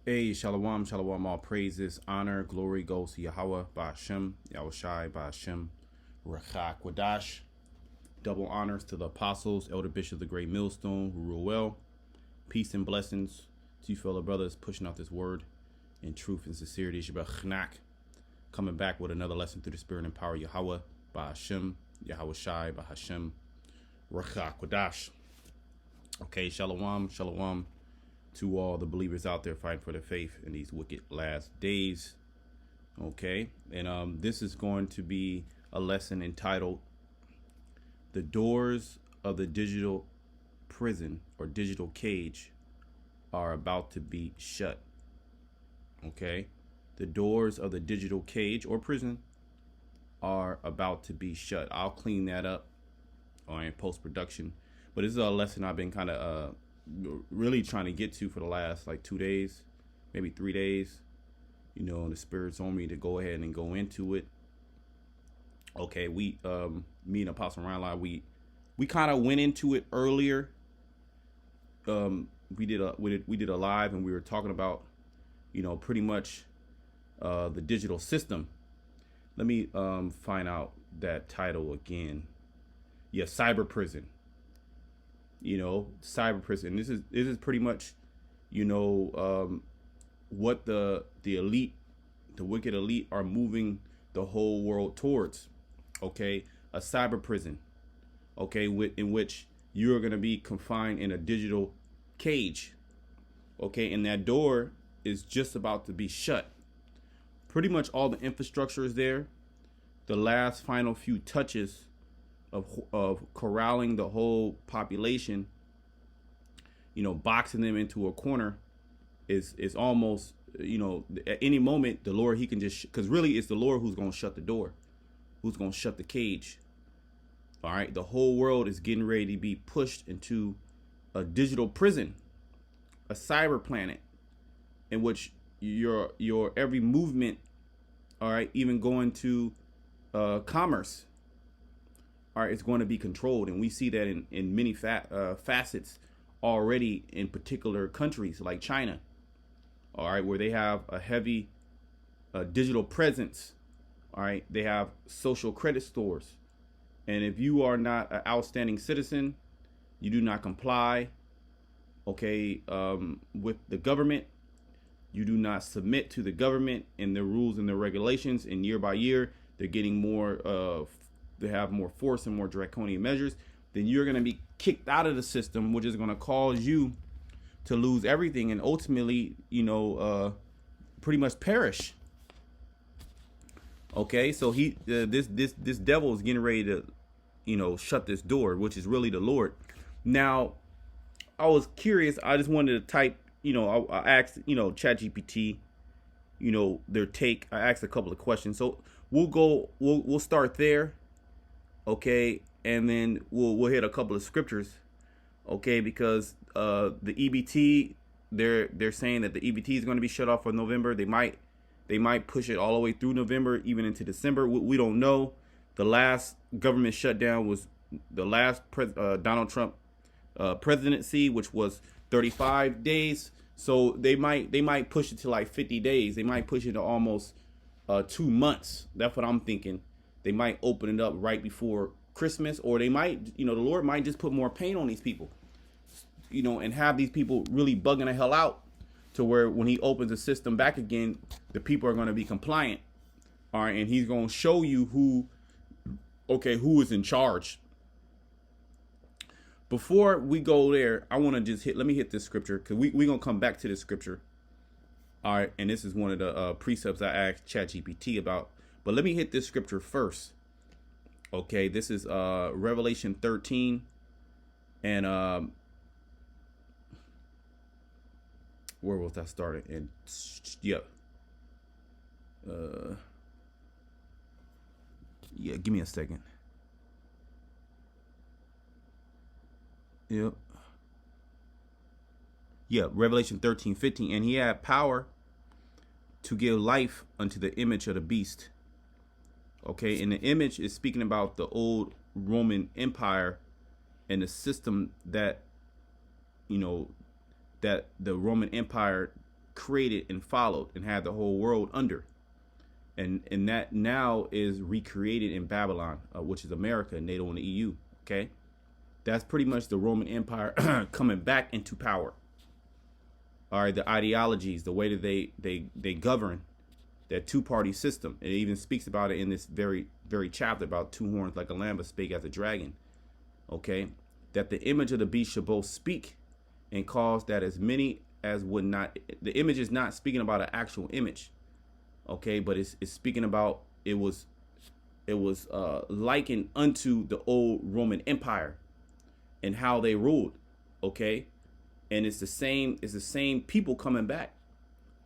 Hey, Shalom, Shalom, all praises, honor, glory goes to Yahweh, Ba'ashem, Yahushai, Ba'ashem, Rachak, Wadash. Double honors to the apostles, elder bishop of the great millstone, who rule well. Peace and blessings to you fellow brothers pushing out this word in truth and sincerity. Shabbat Chnak, coming back with another lesson through the spirit and power of Yahweh, Ba'ashem, Yahushai, Ba'ashem, Rachak, Wadash. Okay, Shalom, Shalom to all the believers out there fighting for their faith in these wicked last days. Okay, and this is going to be a lesson entitled "The Doors of the Digital Prison or Digital Cage Are About to Be Shut." Okay, the doors of the digital cage or prison are about to be shut. I'll clean that up in post-production, but this is a lesson I've been kind of really trying to get to for the last like 2 days, maybe 3 days. You know, the spirit's on me to go ahead and go into it. Okay, me and Apostle Ryan, we kind of went into it earlier. We did a live, and we were talking about, you know, pretty much the digital system. Let me find out that title again. Yeah, cyber prison. You know, cyber prison. This is pretty much, you know, what the elite, the wicked elite, are moving the whole world towards. Okay, a cyber prison. Okay, in which you're gonna be confined in a digital cage. Okay, and that door is just about to be shut. Pretty much all the infrastructure is there. The last final few touches of corralling the whole population, you know, boxing them into a corner is almost, you know, at any moment the Lord, he can just, because really it's the Lord who's going to shut the door, who's going to shut the cage. All right, the whole world is getting ready to be pushed into a digital prison, a cyber planet, in which your every movement, all right, even going to commerce, all right, it's going to be controlled. And we see that in many facets already in particular countries like China, all right, where they have a heavy digital presence. All right, they have social credit stores. And if you are not an outstanding citizen, you do not comply, okay, with the government, you do not submit to the government and their rules and their regulations, and year by year, they're getting more they have more force and more draconian measures, then you're going to be kicked out of the system, which is going to cause you to lose everything and ultimately, you know, pretty much perish. Okay, so this devil is getting ready to, you know, shut this door, which is really the Lord. Now, I was curious. I just wanted to type, you know, I asked, you know, ChatGPT, you know, their take. I asked a couple of questions, so we'll start there. Okay, and then we'll hit a couple of scriptures, okay, because the EBT, they're saying that the EBT is going to be shut off for November. They might push it all the way through November, even into December. We don't know. The last government shutdown was the last Donald Trump presidency, which was 35 days. So they might push it to like 50 days. They might push it to almost 2 months. That's what I'm thinking. They might open it up right before Christmas, or they might, you know, the Lord might just put more pain on these people, you know, and have these people really bugging the hell out to where when he opens the system back again, the people are going to be compliant. All right. And he's going to show you who is in charge. Before we go there, I want to just let me hit this scripture, because we're going to come back to this scripture. All right. And this is one of the precepts I asked ChatGPT about. But let me hit this scripture first. Okay, this is Revelation 13. And where was that started? And yeah. Yeah, give me a second. Yep. Yeah, Revelation 13:15. And he had power to give life unto the image of the beast. Okay, and the image is speaking about the old Roman Empire and the system that, you know, that the Roman Empire created and followed and had the whole world under. And that now is recreated in Babylon, which is America, NATO and the EU. Okay, that's pretty much the Roman Empire coming back into power. All right, the ideologies, the way that they govern that two-party system. It even speaks about it in this very chapter about two horns like a lamb, but spake as a dragon. Okay, that the image of the beast should both speak and cause that as many as would not. The image is not speaking about an actual image. Okay, but it's speaking about it was likened unto the old Roman Empire and how they ruled. Okay, and it's the same people coming back.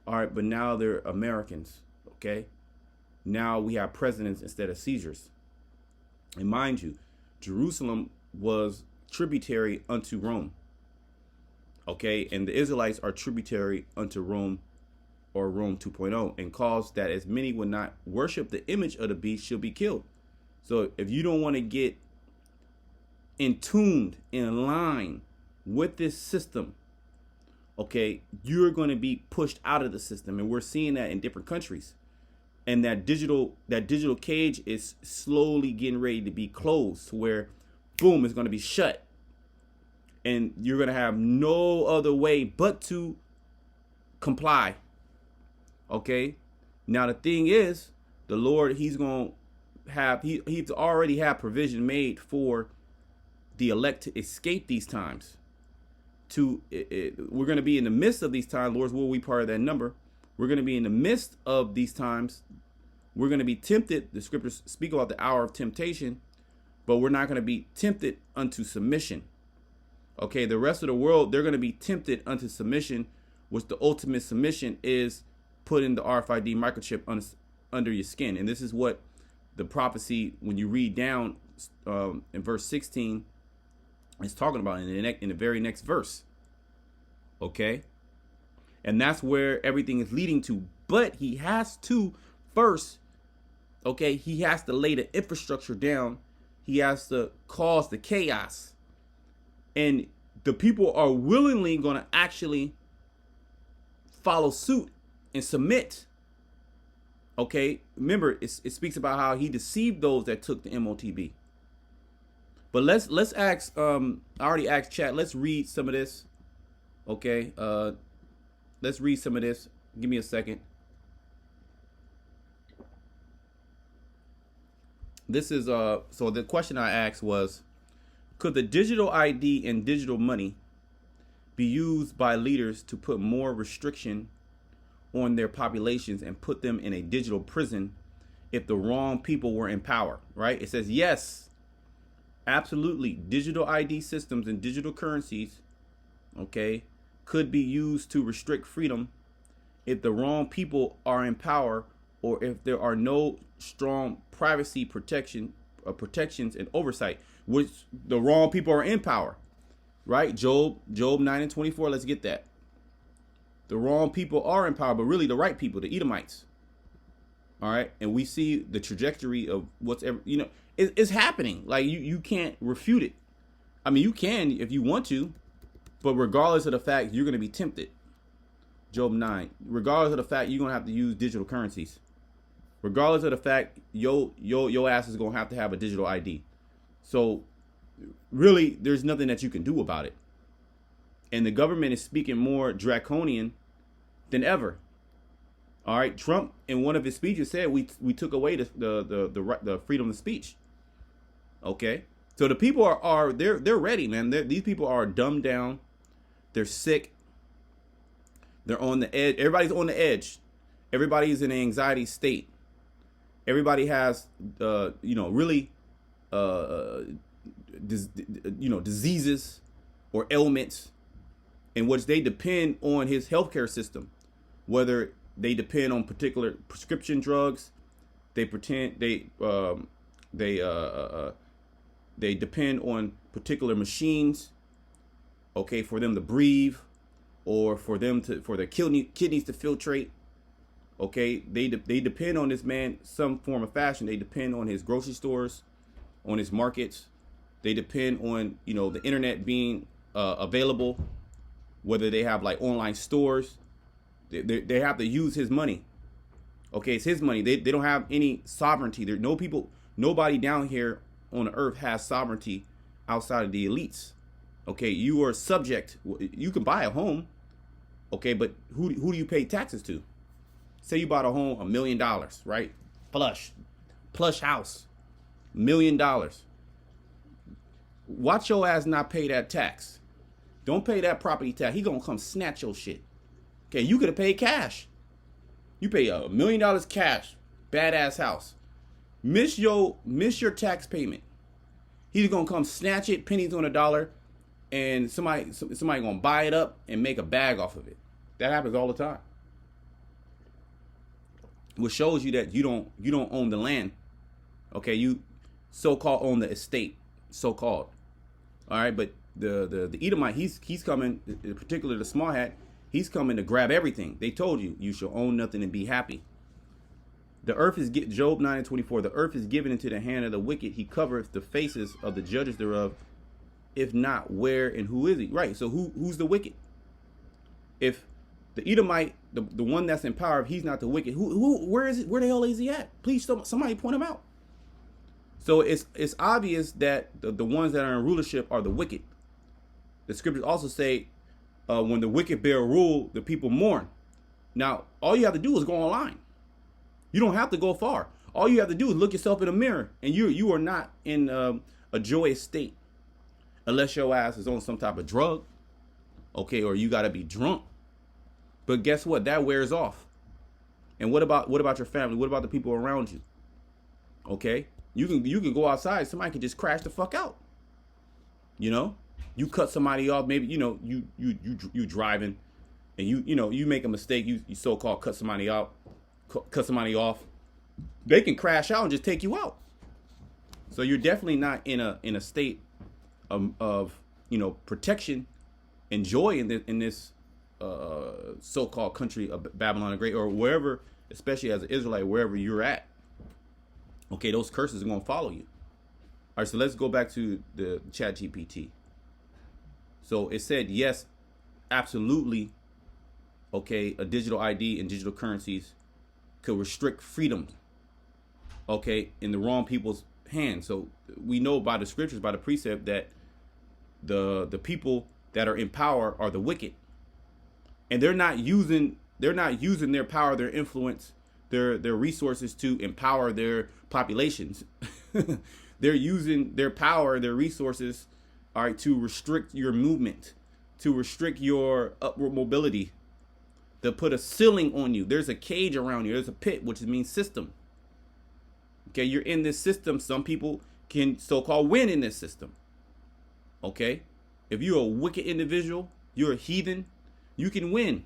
All right, but now they're Americans. Okay, now we have presidents instead of Caesars. And mind you, Jerusalem was tributary unto Rome. Okay, and the Israelites are tributary unto Rome, or Rome 2.0, and caused that as many would not worship the image of the beast shall be killed. So if you don't want to get in line with this system, okay, you're going to be pushed out of the system. And we're seeing that in different countries. And that digital cage is slowly getting ready to be closed, where boom, it's going to be shut. And you're going to have no other way but to comply. Okay. Now the thing is, the Lord, he's going to have, he's already had provision made for the elect to escape these times. We're going to be in the midst of these times. Lord's will we part of that number. We're going to be in the midst of these times. We're going to be tempted. The scriptures speak about the hour of temptation, but we're not going to be tempted unto submission. Okay. The rest of the world, they're going to be tempted unto submission, which the ultimate submission is putting the RFID microchip under your skin. And this is what the prophecy, when you read down in verse 16, is talking about in the very next verse. Okay. And that's where everything is leading to. But he has to first, okay, he has to lay the infrastructure down. He has to cause the chaos. And the people are willingly going to actually follow suit and submit. Okay, remember, it speaks about how he deceived those that took the MOTB. But let's ask. I already asked chat. Let's read some of this. Okay. Let's read some of this. Give me a second. This is so the question I asked was, could the digital ID and digital money be used by leaders to put more restriction on their populations and put them in a digital prison if the wrong people were in power? Right? It says yes, absolutely. Digital ID systems and digital currencies, okay, could be used to restrict freedom if the wrong people are in power, or if there are no strong privacy protections and oversight, which the wrong people are in power. Right? Job 9:24. Let's get that. The wrong people are in power, but really the right people, the Edomites. All right. And we see the trajectory of what's ever, it's happening. Like you can't refute it. I mean, you can if you want to, but regardless of the fact, you're going to be tempted. Job 9, regardless of the fact, you're going to have to use digital currencies. Regardless of the fact, your ass is going to have a digital ID. So really, there's nothing that you can do about it. And the government is speaking more draconian than ever. All right, Trump in one of his speeches said we took away the freedom of speech. Okay, so the people are they're ready, man. These people are dumbed down. They're sick. They're on the edge. Everybody's on the edge. Everybody's in an anxiety state. Everybody has really diseases or ailments in which they depend on his healthcare system, whether they depend on particular prescription drugs, they depend on particular machines, okay, for them to breathe, or for their kidneys to filtrate. Okay, they depend on this man some form of fashion. They depend on his grocery stores, on his markets. They depend on the internet being available, whether they have like online stores. They have to use his money. Okay, it's his money. They don't have any sovereignty. There no people. Nobody down here on the earth has sovereignty outside of the elites. Okay, you are subject. You can buy a home. Okay, but who do you pay taxes to? Say you bought a home $1 million, right? Plush house, $1 million. Watch your ass not pay that tax. Don't pay that property tax. He gonna come snatch your shit. Okay, you could have paid cash. You pay $1 million cash, badass house. Miss your tax payment. He's gonna come snatch it, pennies on a dollar, and somebody gonna buy it up and make a bag off of it. That happens all the time. Which shows you that you don't own the land. Okay, you so-called own the estate, so-called. All right, but the Edomite, he's coming, in particular the small hat, he's coming to grab everything. They told you shall own nothing and be happy. The earth is Job 9:24. The earth is given into the hand of the wicked. He covereth the faces of the judges thereof. If not, where and who is he? Right. So who's the wicked? If the Edomite, the one that's in power, if he's not the wicked, where is it? Where the hell is he at? Please, somebody point him out. So it's obvious that the ones that are in rulership are the wicked. The scriptures also say, when the wicked bear rule, the people mourn. Now, all you have to do is go online. You don't have to go far. All you have to do is look yourself in a mirror, and you are not in a joyous state, unless your ass is on some type of drug, okay, or you got to be drunk. But guess what? That wears off. And what about your family? What about the people around you? Okay, you can go outside. Somebody can just crash the fuck out. You know, you cut somebody off. Maybe you driving, and you make a mistake. You so-called cut somebody out. Cut somebody off, they can crash out and just take you out. So you're definitely not in a state of protection and joy in this so-called country of Babylon the Great, or wherever, especially as an Israelite, wherever you're at. Okay, those curses are going to follow you. All right, so let's go back to the ChatGPT. So it said yes, absolutely. Okay, a digital ID and digital currencies could restrict freedom, okay, in the wrong people's hands. So we know by the scriptures, by the precept, that the people that are in power are the wicked, and they're not using their power, their influence, their resources to empower their populations. They're using their power, their resources, all right, to restrict your movement, to restrict your upward mobility. They'll put a ceiling on you. There's a cage around you. There's a pit, which means system. Okay, you're in this system. Some people can so-called win in this system. Okay, if you're a wicked individual, you're a heathen, you can win.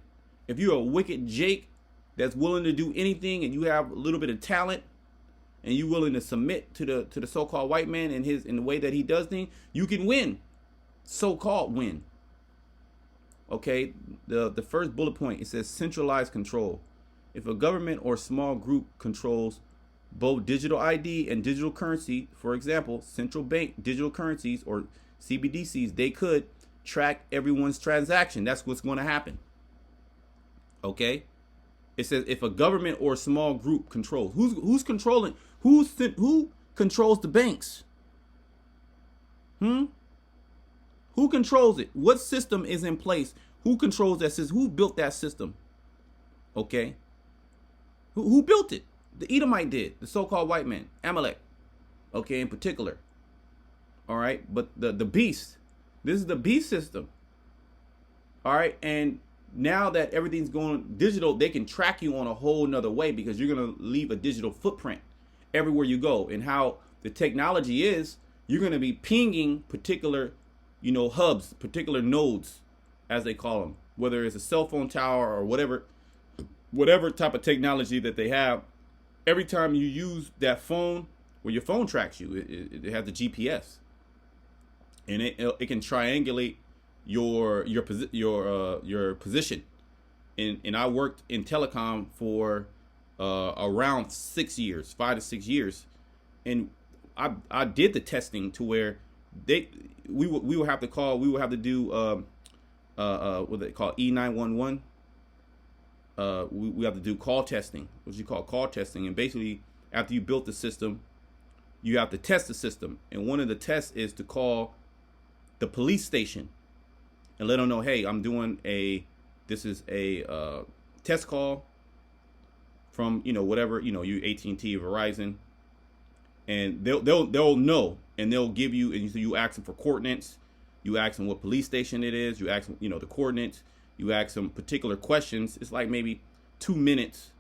If you're a wicked Jake that's willing to do anything, and you have a little bit of talent, and you're willing to submit to the so-called white man in the way that he does things, you can win. So-called win. Okay, the first bullet point, it says centralized control. If a government or small group controls both digital ID and digital currency, for example, central bank digital currencies or CBDCs, they could track everyone's transaction. That's what's going to happen. Okay, it says if a government or small group controls, who's controlling, who controls the banks? Who controls it? What system is in place? Who controls that system? Who built that system? Okay. Who built it? The Edomite did. The so-called white man, Amalek. Okay, in particular. All right. But the beast. This is the beast system. All right. And now that everything's going digital, they can track you on a whole nother way, because you're going to leave a digital footprint everywhere you go. And how the technology is, you're going to be pinging particular hubs, particular nodes, as they call them, whether it's a cell phone tower or whatever type of technology that they have. Every time you use that phone, your phone tracks you. It has the GPS, and it can triangulate your position. And I worked in telecom for around 6 years, 5 to 6 years, and I did the testing to where we would have to do what they call E911, we have to do call testing, what you call call testing. And basically, after you built the system, you have to test the system. And one of the tests is to call the police station and let them know, hey, this is a test call from, whatever, you AT&T, Verizon, and they'll know, and they'll give you, and so you ask them for coordinates, you ask them what police station it is, you ask them, the coordinates, you ask them particular questions. It's like maybe 2 minutes,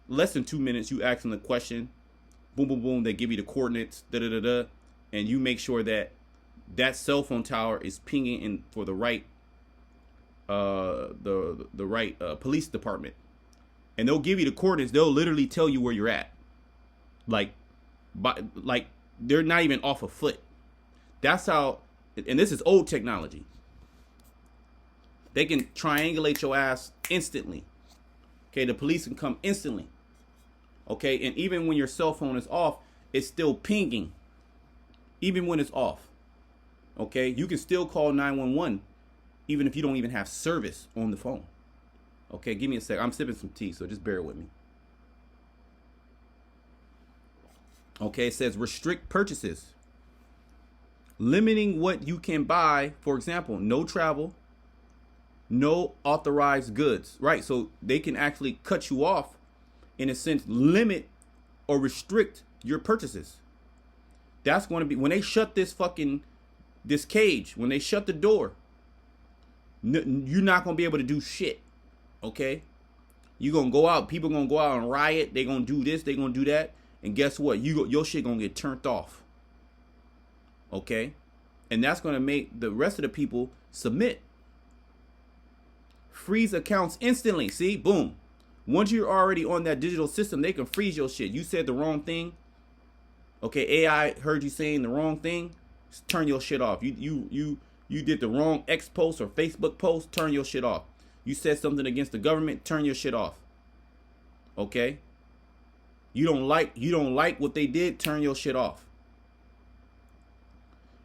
less than 2 minutes. You ask them the question, boom, boom, boom. They give you the coordinates, and you make sure that cell phone tower is pinging in for the right, the right police department, and they'll give you the coordinates. They'll literally tell you where you're at, like they're not even off a foot. That's how, and this is old technology. They can triangulate your ass instantly. Okay, the police can come instantly. Okay, and even when your cell phone is off, it's still pinging. Even when it's off. Okay, you can still call 911 even if you don't even have service on the phone. Okay, give me a sec. I'm sipping some tea, so just bear with me. Okay, it says restrict purchases. Limiting what you can buy. For example, no travel, no authorized goods, right? So they can actually cut you off, in a sense, limit or restrict your purchases. That's going to be, when they shut this cage, when they shut the door, you're not going to be able to do shit. Okay? You're going to go out, people going to go out and riot. They're going to do this, they're going to do that. And guess what? Your shit going to get turned off. Okay? And that's going to make the rest of the people submit. Freeze accounts instantly. See? Boom. Once you're already on that digital system, they can freeze your shit. You said the wrong thing. Okay, AI heard you saying the wrong thing. Just turn your shit off. You did the wrong X post or Facebook post. Turn your shit off. You said something against the government. Turn your shit off. Okay? You don't like what they did. Turn your shit off.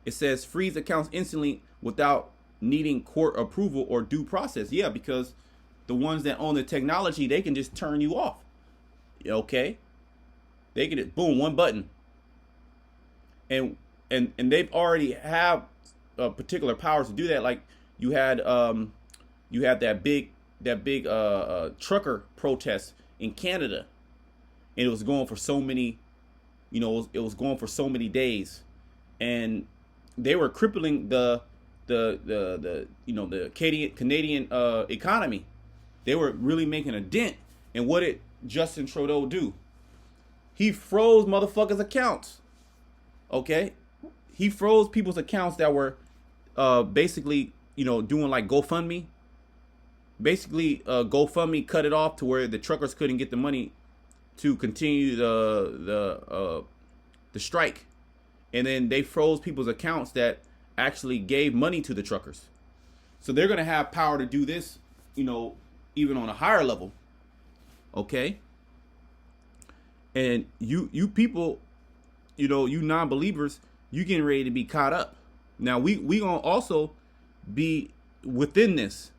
It says freeze accounts instantly without needing court approval or due process. Yeah, because the ones that own the technology, they can just turn you off. Okay? They can just, boom, one button. And they've already have particular powers to do that. Like you had that big trucker protest in Canada, and it was going for so many, it was going for so many days, and they were crippling the Canadian economy. They were really making a dent. And what did Justin Trudeau do? He froze motherfuckers' accounts. Okay? He froze people's accounts that were basically, doing like GoFundMe. Basically, GoFundMe cut it off to where the truckers couldn't get the money to continue the strike. And then they froze people's accounts that actually gave money to the truckers. So they're going to have power to do this, even on a higher level. Okay? And you people, you non-believers, you getting ready to be caught up. Now we going to also be within this.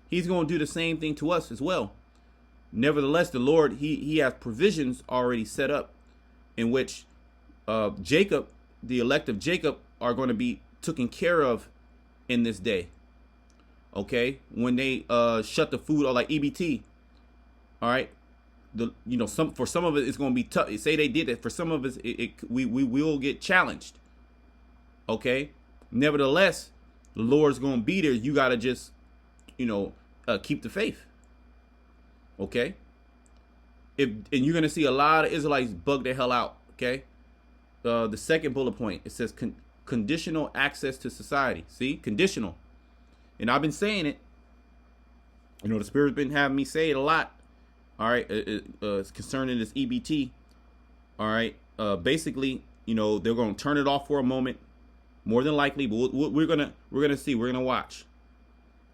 He's going to do the same thing to us as well. Nevertheless, the Lord, he has provisions already set up in which Jacob, the elect of Jacob, are going to be taken care of in this day. Okay? When they shut the food, or like EBT. All right? For some of it, it's going to be tough. Say they did it. For some of us, we will get challenged. Okay? Nevertheless, the Lord's going to be there. You got to just, keep the faith. Okay? And you're going to see a lot of Israelites bug the hell out. Okay? The second bullet point, it says conditional access to society. See? Conditional. And I've been saying it. The Spirit's been having me say it a lot. All right? It's concerning this EBT. All right? Basically, they're going to turn it off for a moment. More than likely, but we're gonna see. We're gonna watch.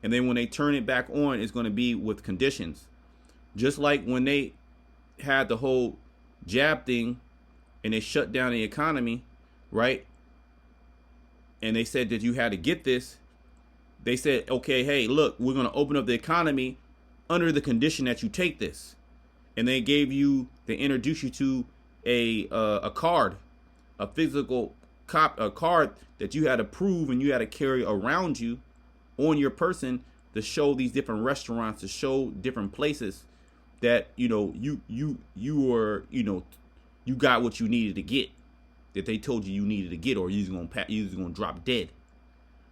And then when they turn it back on, it's going to be with conditions. Just like when they had the whole jab thing and they shut down the economy, right? And they said that you had to get this. They said, okay, hey, look, we're going to open up the economy, under the condition that you take this. And they introduced you to a card, a physical a card that you had to prove and you had to carry around you on your person to show these different restaurants, to show different places that, you know, you were, you know, you got what you needed to get, that they told you needed to get, or you was gonna drop dead.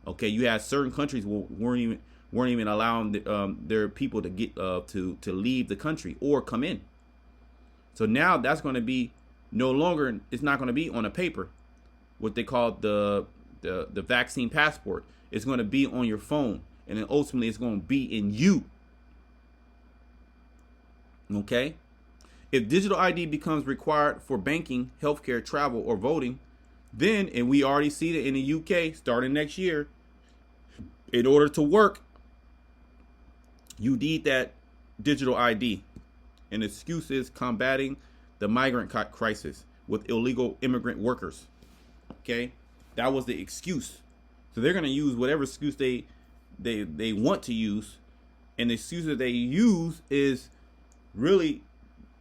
Okay, you had certain countries weren't even allowing their people to get to leave the country or come in. So now that's going to be no longer. It's not going to be on a paper, what they call the vaccine passport. It's going to be on your phone, and then ultimately it's going to be in you. Okay, if digital ID becomes required for banking, healthcare, travel, or voting, then, and we already see that in the UK starting next year, in order to work, you need that digital ID. And the excuse is combating the migrant crisis with illegal immigrant workers. Okay, that was the excuse. So they're going to use whatever excuse they want to use, and the excuse that they use is really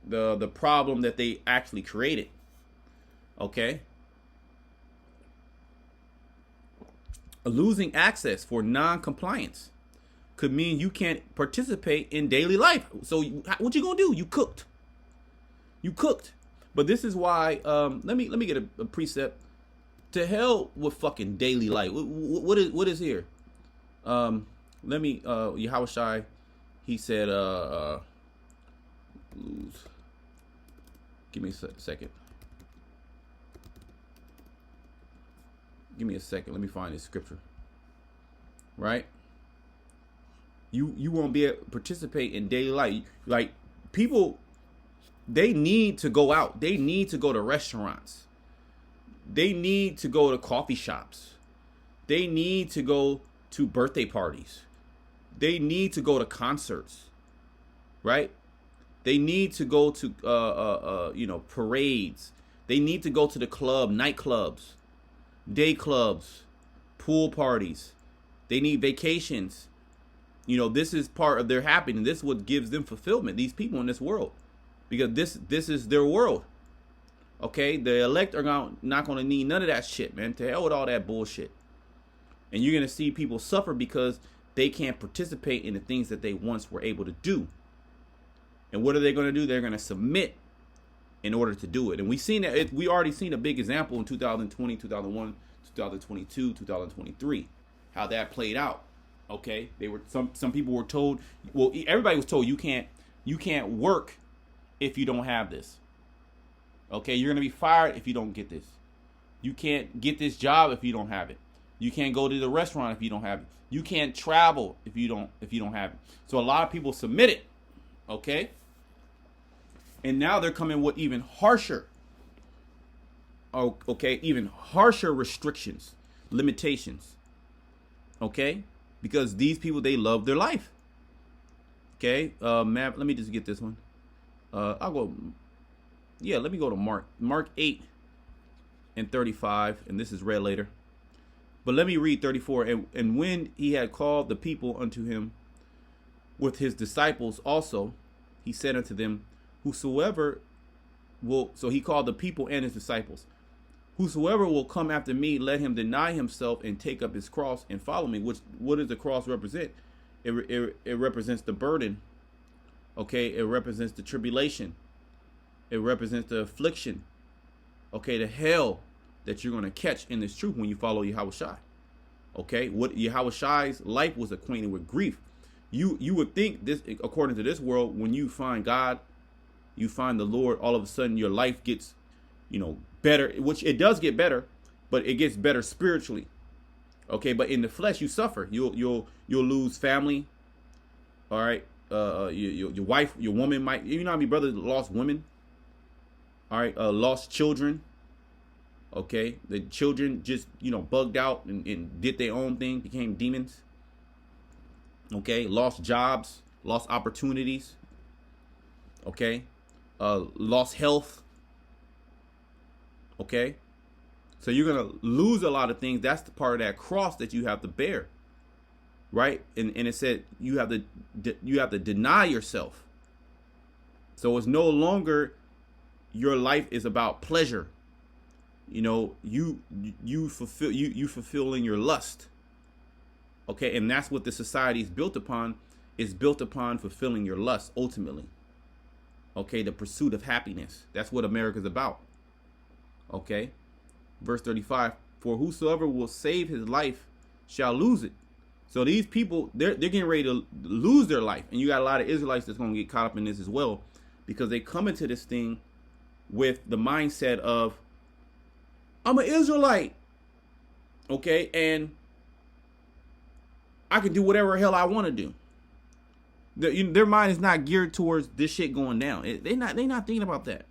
the problem that they actually created. Okay, losing access for non-compliance could mean you can't participate in daily life. So what you gonna do? You cooked. But this is why. Let me get a precept. To hell with fucking daily life. What is here? Let me. Yahushai, he said. Lose. Give me a second. Give me a second. Let me find this scripture. Right. You won't be able to participate in daily life. Like, people, they need to go out. They need to go to restaurants. They need to go to coffee shops. They need to go to birthday parties. They need to go to concerts. Right? They need to go to parades. They need to go to the club, nightclubs, day clubs, pool parties. They need vacations. You know, this is part of their happiness. This is what gives them fulfillment, these people in this world. Because this is their world. Okay? The elect are not going to need none of that shit, man. To hell with all that bullshit. And you're going to see people suffer because they can't participate in the things that they once were able to do. And what are they going to do? They're going to submit in order to do it. And we already seen a big example in 2020, 2001, 2022, 2023. How that played out. Okay, they were some people were told. Well, everybody was told you can't work if you don't have this. Okay, you're gonna be fired if you don't get this. You can't get this job if you don't have it. You can't go to the restaurant if you don't have it. You can't travel if you don't have it. So a lot of people submitted. Okay, and now they're coming with even harsher. Okay, even harsher restrictions, limitations. Okay. Because these people, they love their life. Okay, let me just get this one. Let me go to Mark 8 and 35, and this is read later. But let me read 34. And when he had called the people unto him with his disciples also, he said unto them, whosoever will, so he called the people and his disciples. Whosoever will come after me, let him deny himself and take up his cross and follow me. What does the cross represent? It represents the burden. Okay, it represents the tribulation. It represents the affliction. Okay, the hell that you're going to catch in this truth when you follow Yahushai. Okay, what Yahushai's life was acquainted with grief. You would think this, according to this world, when you find God, you find the Lord, all of a sudden your life gets, better, which it does get better, but it gets better spiritually. Okay, but in the flesh you suffer. You'll lose family. All right, your wife, your woman might. You know how many brothers lost women? All right, lost children. Okay, the children just bugged out and did their own thing, became demons. Okay, lost jobs, lost opportunities. Okay, lost health. Okay, so you're gonna lose a lot of things. That's the part of that cross that you have to bear. right? And it said you have to deny yourself. So it's no longer your life is about pleasure. You fulfilling your lust. Okay, and that's what the society is built upon. It's built upon fulfilling your lust ultimately. Okay, the pursuit of happiness. That's what America's about. Okay, verse 35. For whosoever will save his life shall lose it. So these people, they're getting ready to lose their life. And you got a lot of Israelites that's going to get caught up in this as well, because they come into this thing with the mindset of, I'm an Israelite. Okay, and I can do whatever the hell I want to do. Their mind is not geared towards this shit going down. They're not thinking about that.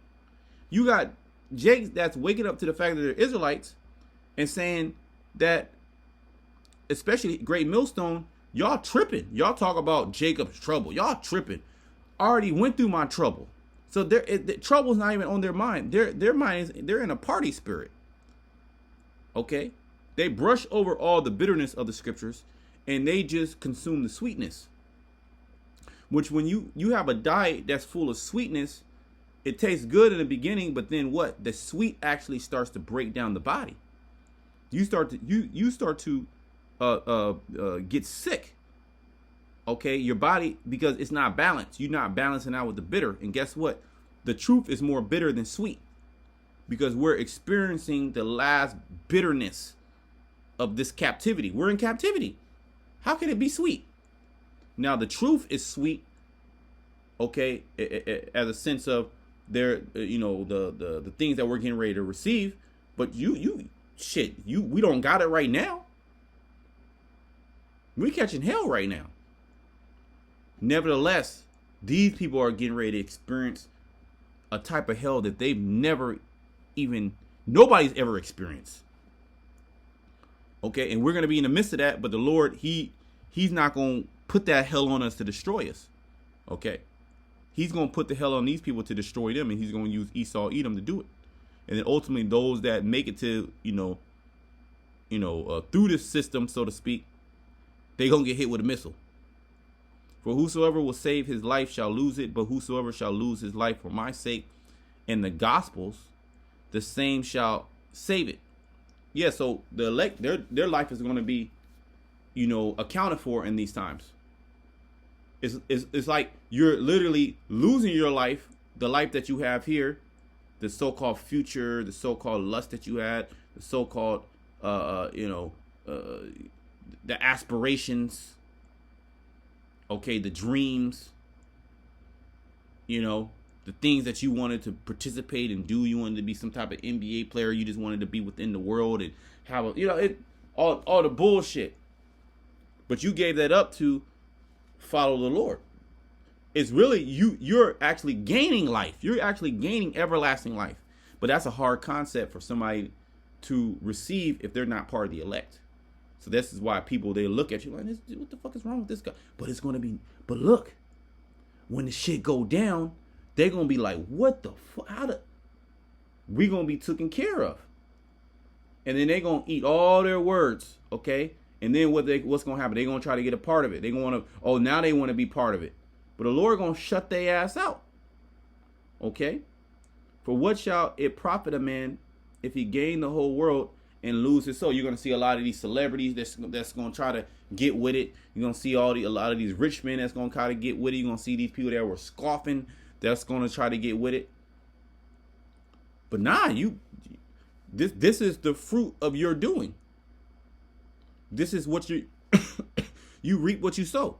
You got Jake that's waking up to the fact that they're Israelites and saying that, especially Great Millstone, y'all tripping. Y'all talk about Jacob's trouble. Y'all tripping. I already went through my trouble. So the trouble's not even on their mind. Their mind is, they're in a party spirit. Okay? They brush over all the bitterness of the scriptures and they just consume the sweetness. Which when you have a diet that's full of sweetness, it tastes good in the beginning, but then what? The sweet actually starts to break down the body. You start to get sick. Okay, your body, because it's not balanced. You're not balancing out with the bitter. And guess what? The truth is more bitter than sweet, because we're experiencing the last bitterness of this captivity. We're in captivity. How can it be sweet? Now the truth is sweet. Okay, as a sense of the things that we're getting ready to receive, but we don't got it right now. We catching hell right now. Nevertheless, these people are getting ready to experience a type of hell that they've nobody's ever experienced. Okay, and we're going to be in the midst of that, but the Lord, he's not going to put that hell on us to destroy us. Okay, he's going to put the hell on these people to destroy them, and he's going to use Esau, Edom to do it. And then ultimately those that make it to, through this system, so to speak, they're going to get hit with a missile. For whosoever will save his life shall lose it, but whosoever shall lose his life for my sake and the gospel's, the same shall save it. Yeah, so the elect, their life is going to be, accounted for in these times. It's like you're literally losing your life, the life that you have here, the so-called future, the so-called lust that you had, the so-called, the aspirations. Okay, the dreams, the things that you wanted to participate and do. You wanted to be some type of NBA player. You just wanted to be within the world and have all the bullshit. But you gave that up to follow the Lord. It's really you're actually gaining life. You're actually gaining everlasting life. But that's a hard concept for somebody to receive if they're not part of the elect. So this is why people, they look at you like, what the fuck is wrong with this guy? But it's going to be, but look, when the shit go down, they're going to be like, what the fuck? We going to be taken care of. And then they're going to eat all their words, okay? And then what's going to happen? They're going to try to get a part of it. They're going to, now they want to be part of it. But the Lord going to shut their ass out, okay? For what shall it profit a man if he gain the whole world and lose his soul? You're going to see a lot of these celebrities that's going to try to get with it. You're going to see a lot of these rich men that's going to try to get with it. You're going to see these people that were scoffing that's going to try to get with it. But this is the fruit of your doing. This is what you reap what you sow.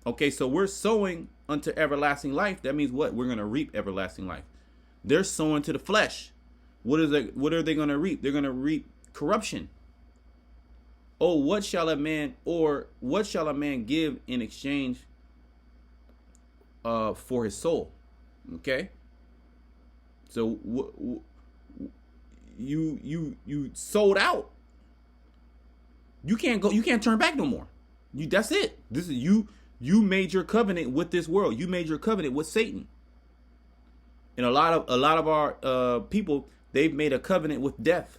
Okay, so we're sowing unto everlasting life. That means what? We're going to reap everlasting life. They're sowing to the flesh. What are they going to reap? They're going to reap corruption. Oh, what shall a man give in exchange for his soul? Okay. So you sold out. You can't turn back no more. That's it. This is you made your covenant with this world. You made your covenant with Satan. And a lot of our people, they've made a covenant with death.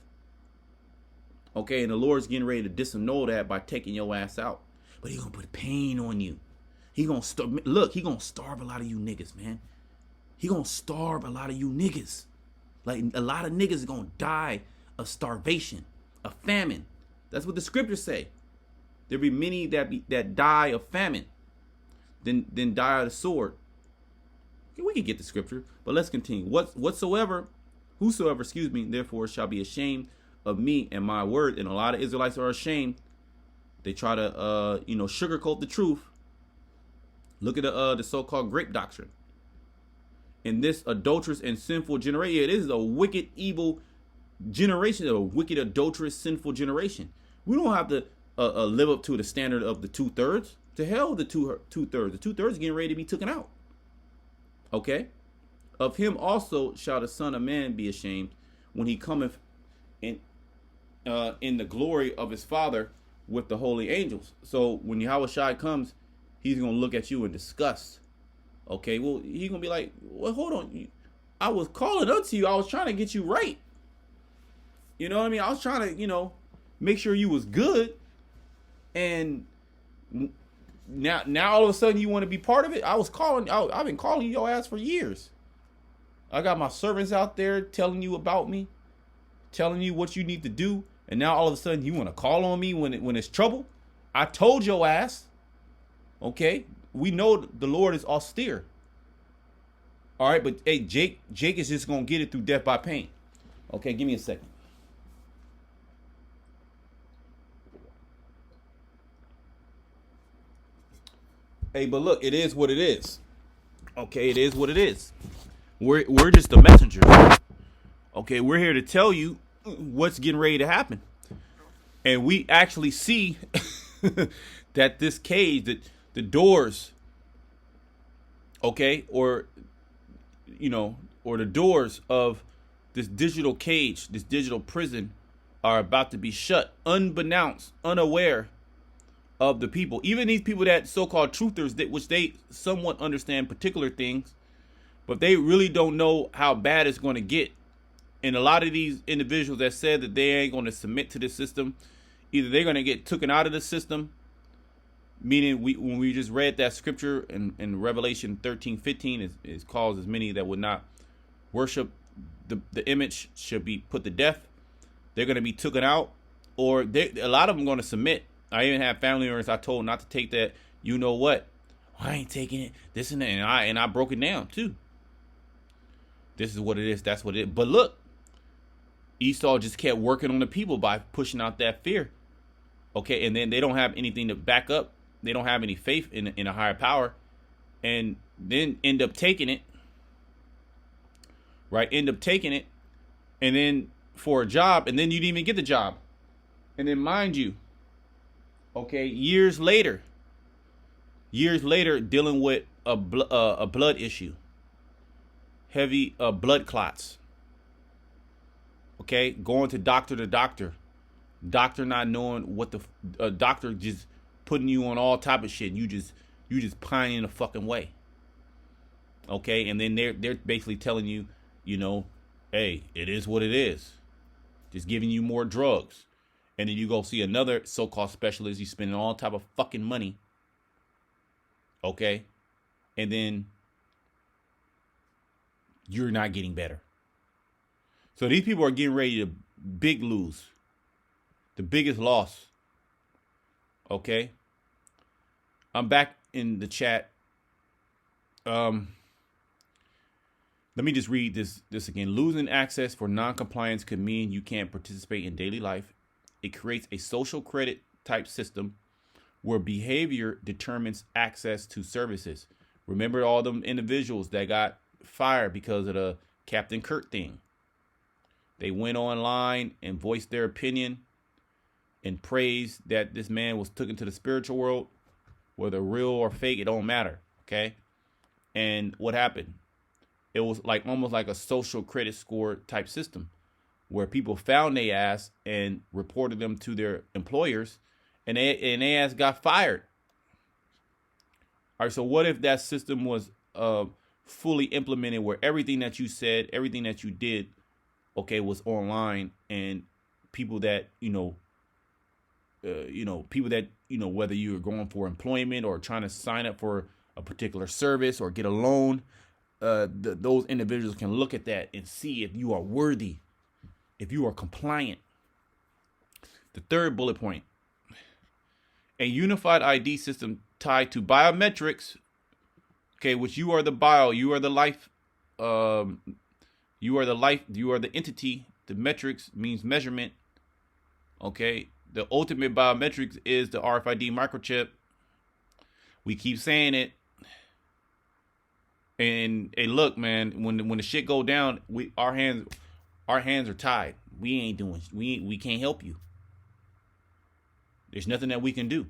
Okay, and the Lord's getting ready to disannul that by taking your ass out. But he gonna put pain on you. He gonna look, he gonna starve a lot of you niggas, man. He gonna starve a lot of you niggas. Like a lot of niggas gonna die of starvation, of famine. That's what the scriptures say. There be many that die of famine, then die of the sword. We can get the scripture, but let's continue. Whosoever, therefore shall be ashamed of me and my word. And a lot of Israelites are ashamed. They try to sugarcoat the truth. Look at the so-called grape doctrine. In this adulterous and sinful generation, it is a wicked, evil generation, a wicked, adulterous, sinful generation. We don't have to live up to the standard of the 2/3. To hell with the 2/3. The 2/3 is getting ready to be taken out. Okay? Of him also shall the Son of Man be ashamed when he cometh in the glory of his Father with the holy angels. So when Yahushua comes, he's going to look at you in disgust. Okay, well, he's going to be like, well, hold on. I was calling unto you. I was trying to get you right. You know what I mean? I was trying to, make sure you was good. And now all of a sudden you want to be part of it? I've been calling your ass for years. I got my servants out there telling you about me, telling you what you need to do. And now all of a sudden you want to call on me when it's trouble? I told your ass. Okay? We know the Lord is austere. All right, but hey, Jake is just going to get it through death by pain. Okay, give me a second. Hey, but look, it is what it is. Okay, it is what it is. We're just the messengers. Okay, we're here to tell you what's getting ready to happen. And we actually see that this cage, that the doors, okay, or the doors of this digital cage, this digital prison, are about to be shut, unbeknownst, unaware of the people. Even these people that so-called truthers, which they somewhat understand particular things, but they really don't know how bad it's going to get. And a lot of these individuals that said that they ain't going to submit to this system, either they're going to get taken out of the system, meaning when we just read that scripture in Revelation 13:15, is calls as many that would not worship the image should be put to death. They're going to be taken out, or a lot of them going to submit. I even have family members I told not to take that. You know what? I ain't taking it. This and that, and I broke it down too. This is what it is. That's what it is. But look, Esau just kept working on the people by pushing out that fear. Okay, and then they don't have anything to back up. They don't have any faith in a higher power, and then end up taking it. Right? End up taking it, and then for a job, and then you didn't even get the job. And then mind you, okay, years later, dealing with a blood issue, heavy blood clots. Okay, going to doctor, doctor not knowing what the doctor just putting you on all type of shit. You just pining the fucking way. Okay, and then they're basically telling you, hey, it is what it is. Just giving you more drugs. And then you go see another so-called specialist. You spending all type of fucking money. Okay? And then you're not getting better. So these people are getting ready to big lose. The biggest loss. Okay? I'm back in the chat. Let me just read this again. Losing access for non-compliance could mean you can't participate in daily life. It creates a social credit type system where behavior determines access to services. Remember all them individuals that got fired because of the Captain Kirk thing. They went online and voiced their opinion and praised that this man was taken to the spiritual world, whether real or fake, it don't matter. Okay. And what happened? It was almost like a social credit score type system where people found their ass and reported them to their employers, and their ass got fired. All right, so what if that system was fully implemented where everything that you said, everything that you did, okay, was online, and people that, people that, whether you're going for employment or trying to sign up for a particular service or get a loan, those individuals can look at that and see if you are worthy, if you are compliant. The third bullet point, a unified ID system tied to biometrics, okay, which you are the you are the life, you are the entity. The metrics means measurement, okay. The ultimate biometrics is the RFID microchip. We keep saying it. And hey, look, man, when the shit go down, our hands are tied. We can't help you. There's nothing that we can do.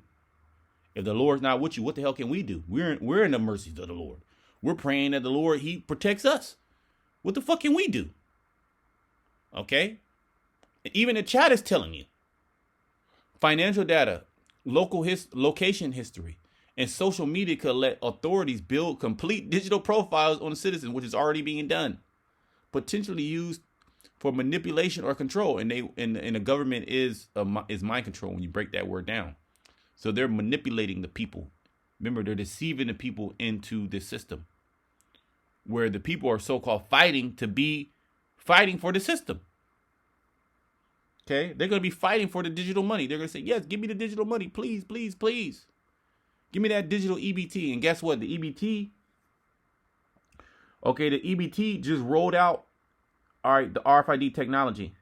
If the Lord's not with you, what the hell can we do? We're in the mercies of the Lord. We're praying that the Lord, he protects us. What the fuck can we do? Okay? And even the chat is telling you. Financial data, location history, and social media could let authorities build complete digital profiles on the citizen, which is already being done, potentially used for manipulation or control. And the government is mind control when you break that word down. So they're manipulating the people. Remember, they're deceiving the people into this system where the people are so-called fighting for the system. Okay, they're going to be fighting for the digital money. They're going to say, yes, give me the digital money. Please, please, please. Give me that digital EBT. And guess what? The EBT, okay, the EBT just rolled out, all right, the RFID technology.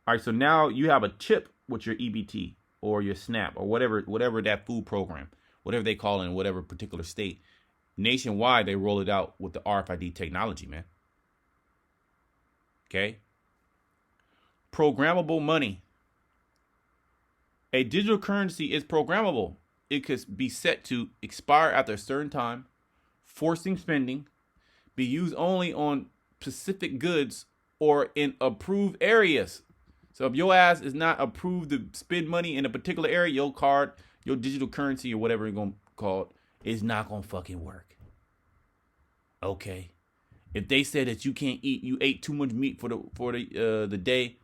All right, so now you have a chip with your EBT or your SNAP or whatever that food program, whatever they call it in whatever particular state. Nationwide, they roll it out with the RFID technology, man. Okay. Programmable money. A digital currency is programmable. It could be set to expire after a certain time, forcing spending, be used only on specific goods or in approved areas. So if your ass is not approved to spend money in a particular area, your card, your digital currency or whatever you're going to call it, is not going to fucking work. Okay. If they said that you can't eat, you ate too much meat for the day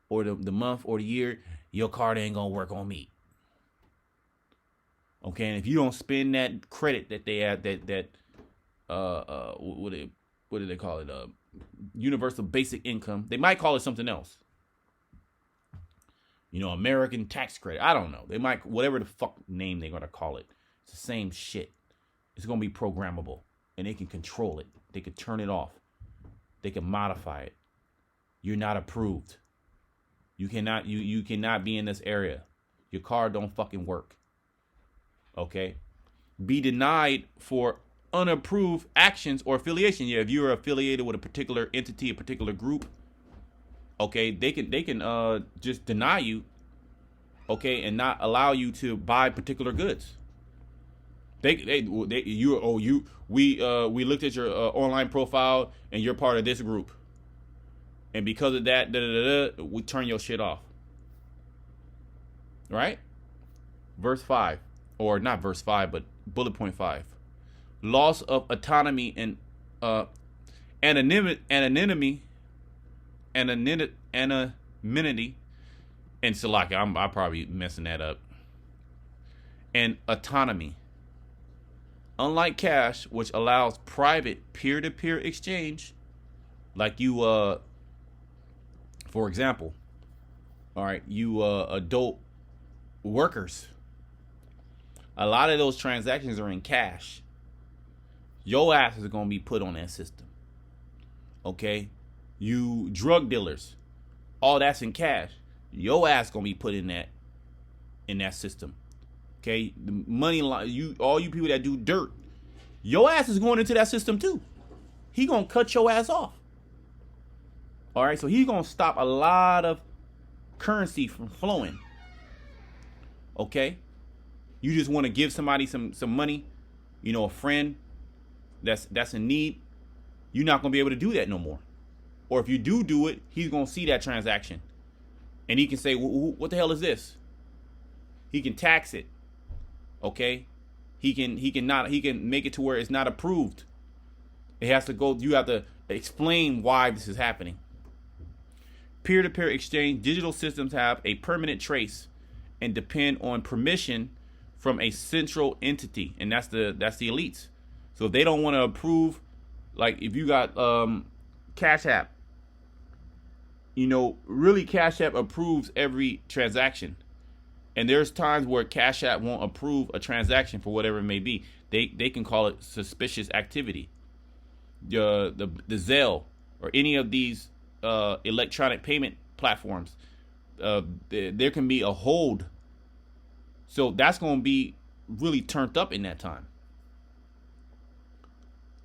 or the month or the year, your card ain't going to work on meat. Okay, and if you don't spend that credit that they have, what do they call it? Universal basic income. They might call it something else. American tax credit. I don't know. They might, whatever the fuck name they're going to call it. It's the same shit. It's going to be programmable. And they can control it. They can turn it off. They can modify it. You're not approved. You cannot be in this area. Your card don't fucking work. Okay? Be denied for unapproved actions or affiliation. Yeah, if you're affiliated with a particular entity, a particular group, okay, they can just deny you, okay, and not allow you to buy particular goods. We looked at your online profile and you're part of this group, and because of that, we turn your shit off. Right? Verse 5, or not verse 5, but bullet point 5. Loss of autonomy and anonymity, and Salaka, I'm probably messing that up. And autonomy. Unlike cash, which allows private peer-to-peer exchange, like you, for example, all right, you adult workers, a lot of those transactions are in cash. Your ass is going to be put on that system. Okay? You drug dealers, all that's in cash. Your ass going to be put in that system. Okay? The money, all you people that do dirt, your ass is going into that system too. He going to cut your ass off. All right? So he's going to stop a lot of currency from flowing. Okay? You just want to give somebody some money, a friend that's in need, you're not going to be able to do that no more. Or if you do it, he's going to see that transaction. And he can say, what the hell is this? He can tax it. Okay? He can make it to where it's not approved. It has to go, you have to explain why this is happening. Peer-to-peer exchange, digital systems have a permanent trace and depend on permission from a central entity, and that's the elites. So if they don't want to approve, like if you got Cash App, really Cash App approves every transaction. And there's times where Cash App won't approve a transaction for whatever it may be. They can call it suspicious activity. The Zelle or any of these electronic payment platforms, there can be a hold. So that's going to be really turned up in that time.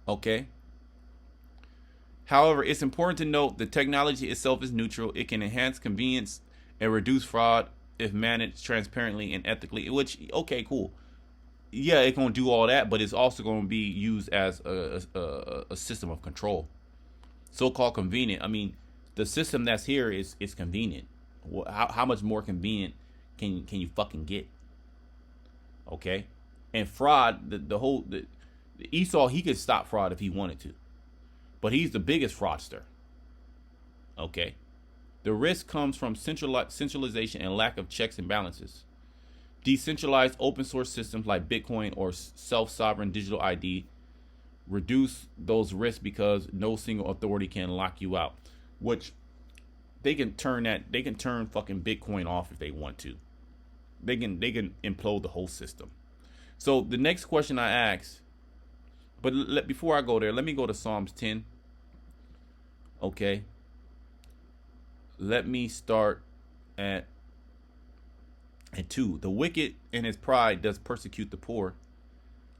Okay. However, it's important to note the technology itself is neutral. It can enhance convenience and reduce fraud if managed transparently and ethically, which, okay, cool. Yeah, it's going to do all that, but it's also going to be used as a system of control. So-called convenient. I mean, the system that's here is convenient. How much more convenient can you fucking get? Okay? And fraud, the Esau, he could stop fraud if he wanted to. But he's the biggest fraudster. Okay? The risk comes from centralization and lack of checks and balances. Decentralized open source systems like Bitcoin or self-sovereign digital ID reduce those risks because no single authority can lock you out. Which they can turn fucking Bitcoin off if they want to. They can implode the whole system. So the next question I ask, but before I go there, let me go to Psalms 10. Okay. Let me start at 2. The wicked in his pride does persecute the poor.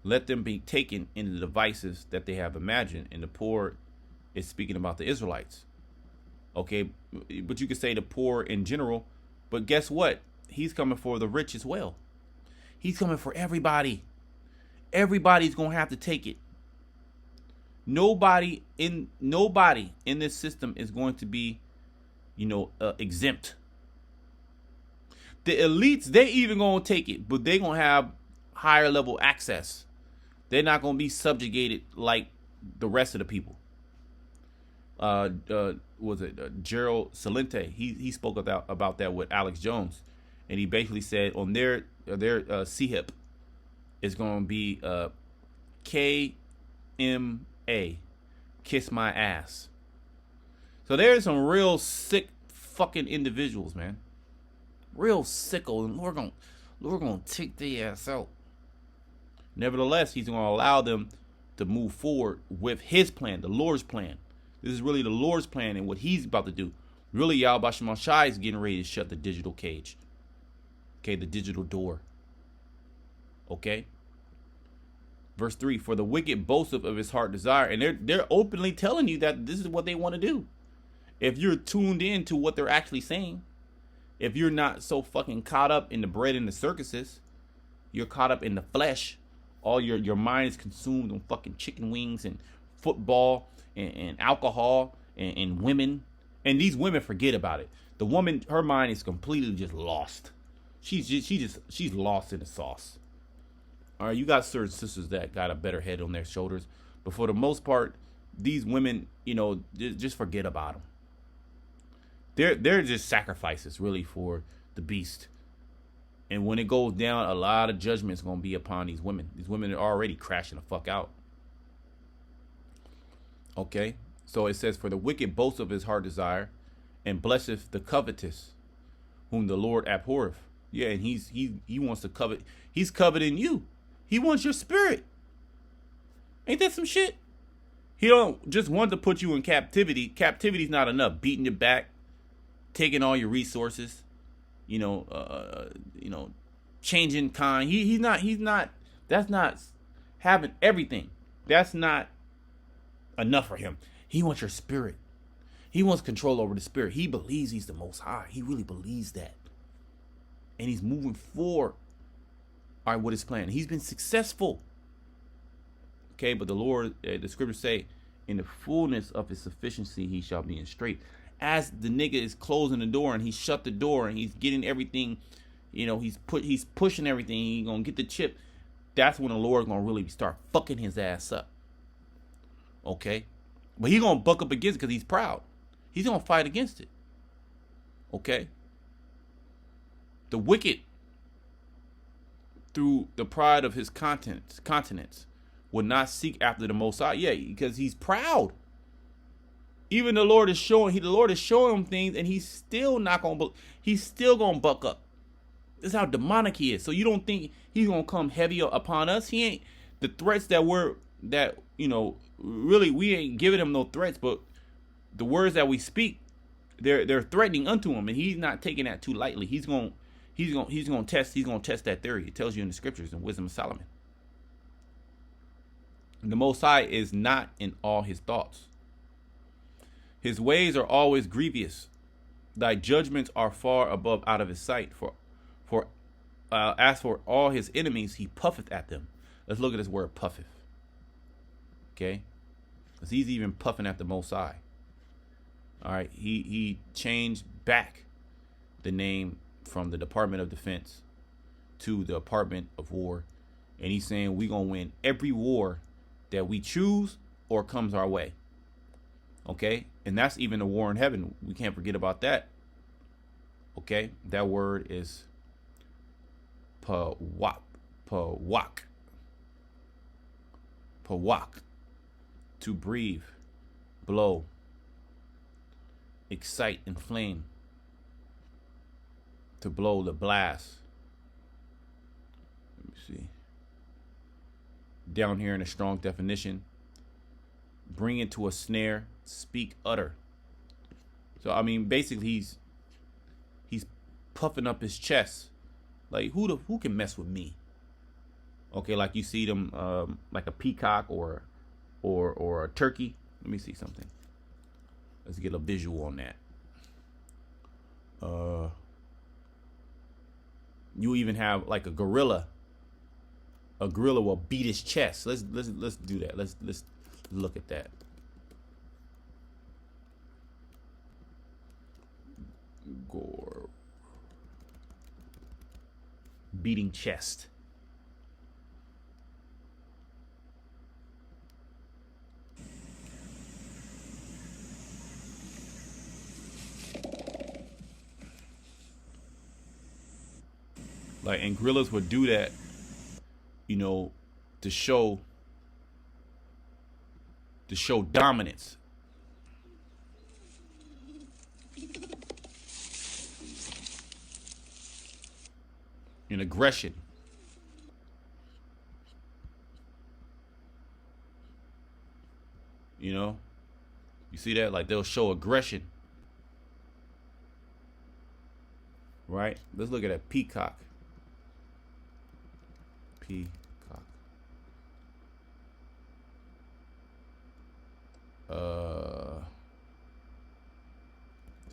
Let them be taken into the devices that they have imagined. And the poor is speaking about the Israelites. Okay, but you could say the poor in general. But guess what? He's coming for the rich as well. He's coming for everybody. Everybody's going to have to take it. Nobody in this system is going to be, exempt. The elites, they even going to take it, but they're going to have higher level access. They're not going to be subjugated like the rest of the people. Gerald Celente, he spoke about that with Alex Jones, and he basically said on their CHIP is going to be KMA, kiss my ass. So there's some real sick fucking individuals, man. Real sicko, and Lord gonna take their ass out. Nevertheless, he's gonna allow them to move forward with his plan, the Lord's plan. This is really the Lord's plan and what he's about to do. Really, Yahweh Shema Shai is getting ready to shut the digital cage. Okay, the digital door. Okay. Verse 3, for the wicked boasteth of his heart desire. And they're openly telling you that this is what they want to do. If you're tuned in to what they're actually saying, if you're not so fucking caught up in the bread and the circuses, you're caught up in the flesh. All your mind is consumed on fucking chicken wings and football and alcohol and women. And these women forget about it. The woman, her mind is completely just lost. She's lost in the sauce. All right, you got certain sisters that got a better head on their shoulders, but for the most part, these women, just forget about them. They're just sacrifices, really, for the beast. And when it goes down, a lot of judgment is going to be upon these women. These women are already crashing the fuck out. Okay, so it says, for the wicked boasts of his heart desire, and blesseth the covetous, whom the Lord abhorreth. Yeah, and he wants to covet. He's coveting you. He wants your spirit. Ain't that some shit? He don't just want to put you in captivity. Captivity's not enough. Beating your back, taking all your resources, changing kind. He's not. That's not having everything. That's not enough for him. He wants your spirit. He wants control over the spirit. He believes he's the Most High. He really believes that, and he's moving forward. All right, what is his plan? He's been successful. Okay, but the Lord, the scriptures say, in the fullness of his sufficiency, he shall be in straight. As the nigga is closing the door and he shut the door and he's getting everything, he's pushing everything. He's gonna get the chip. That's when the Lord's gonna really start fucking his ass up. Okay, but he's gonna buck up against it because he's proud. He's gonna fight against it. Okay. The wicked through the pride of his continents, will not seek after the Most High. Yeah, because he's proud. Even the Lord is showing him things, and he's still gonna buck up. This is how demonic he is. So you don't think he's gonna come heavy upon us? He ain't. The threats really we ain't giving him no threats, but the words that we speak, they're threatening unto him, and he's not taking that too lightly. He's gonna test that theory. It tells you in the scriptures in Wisdom of Solomon. The Most High is not in all his thoughts. His ways are always grievous. Thy judgments are far above out of his sight. As for all his enemies, he puffeth at them. Let's look at this word puffeth. Okay? Because he's even puffing at the Most High. All right? He changed back the name from the Department of Defense to the Department of War. And he's saying we're going to win every war that we choose or comes our way. Okay? And that's even the war in heaven. We can't forget about that. Okay? That word is pawak. To breathe, blow, excite, inflame. To blow, the blast. Let me see. Down here in a strong definition. Bring it to a snare, speak, utter. So I mean, basically, he's puffing up his chest, like who can mess with me? Okay, like you see them, like a peacock or a turkey. Let me see something. Let's get a visual on that. You even have like a gorilla. A gorilla will beat his chest. Let's do that. Let's look at that. Gore. Beating chest. Like, and gorillas would do that, to show dominance. And aggression. You see that? Like, they'll show aggression. Right? Let's look at a peacock. Peacock.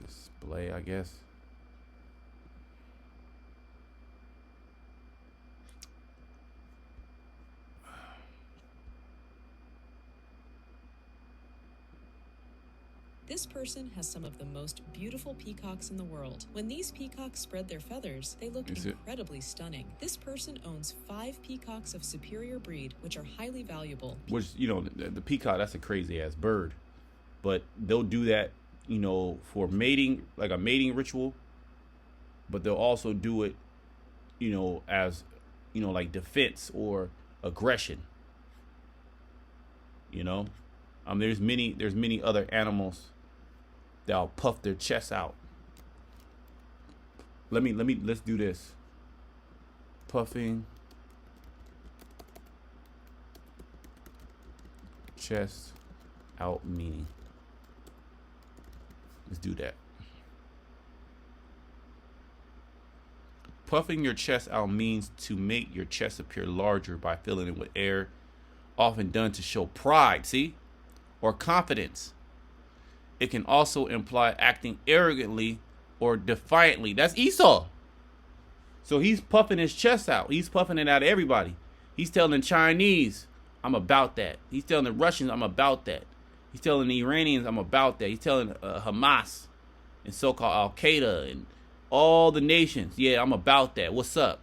Display, I guess. This person has some of the most beautiful peacocks in the world. When these peacocks spread their feathers, they look incredibly stunning. This person owns 5 peacocks of superior breed, which are highly valuable. Which, the peacock, that's a crazy ass bird. But they'll do that, for mating, like a mating ritual. But they'll also do it, as, like defense or aggression. There's many other animals that'll puff their chests out. Let's do this. Puffing chest out meaning. Let's do that. Puffing your chest out means to make your chest appear larger by filling it with air, often done to show pride, or confidence. It can also imply acting arrogantly or defiantly. That's Esau. So he's puffing his chest out. He's puffing it out at everybody. He's telling the Chinese, I'm about that. He's telling the Russians, I'm about that. He's telling the Iranians, I'm about that. He's telling Hamas and so-called Al-Qaeda and all the nations, yeah, I'm about that. What's up?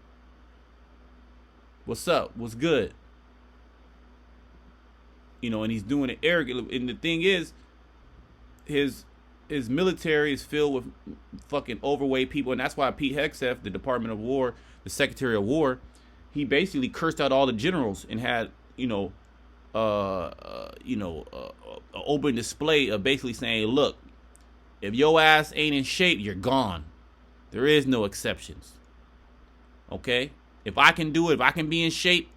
What's up? What's good? And he's doing it arrogantly. And the thing is, his military is filled with fucking overweight people, and that's why Pete Hegseth, the Department of War, the Secretary of War, he basically cursed out all the generals and had, an open display of basically saying, look, if your ass ain't in shape, you're gone. There is no exceptions. Okay? If I can do it, if I can be in shape,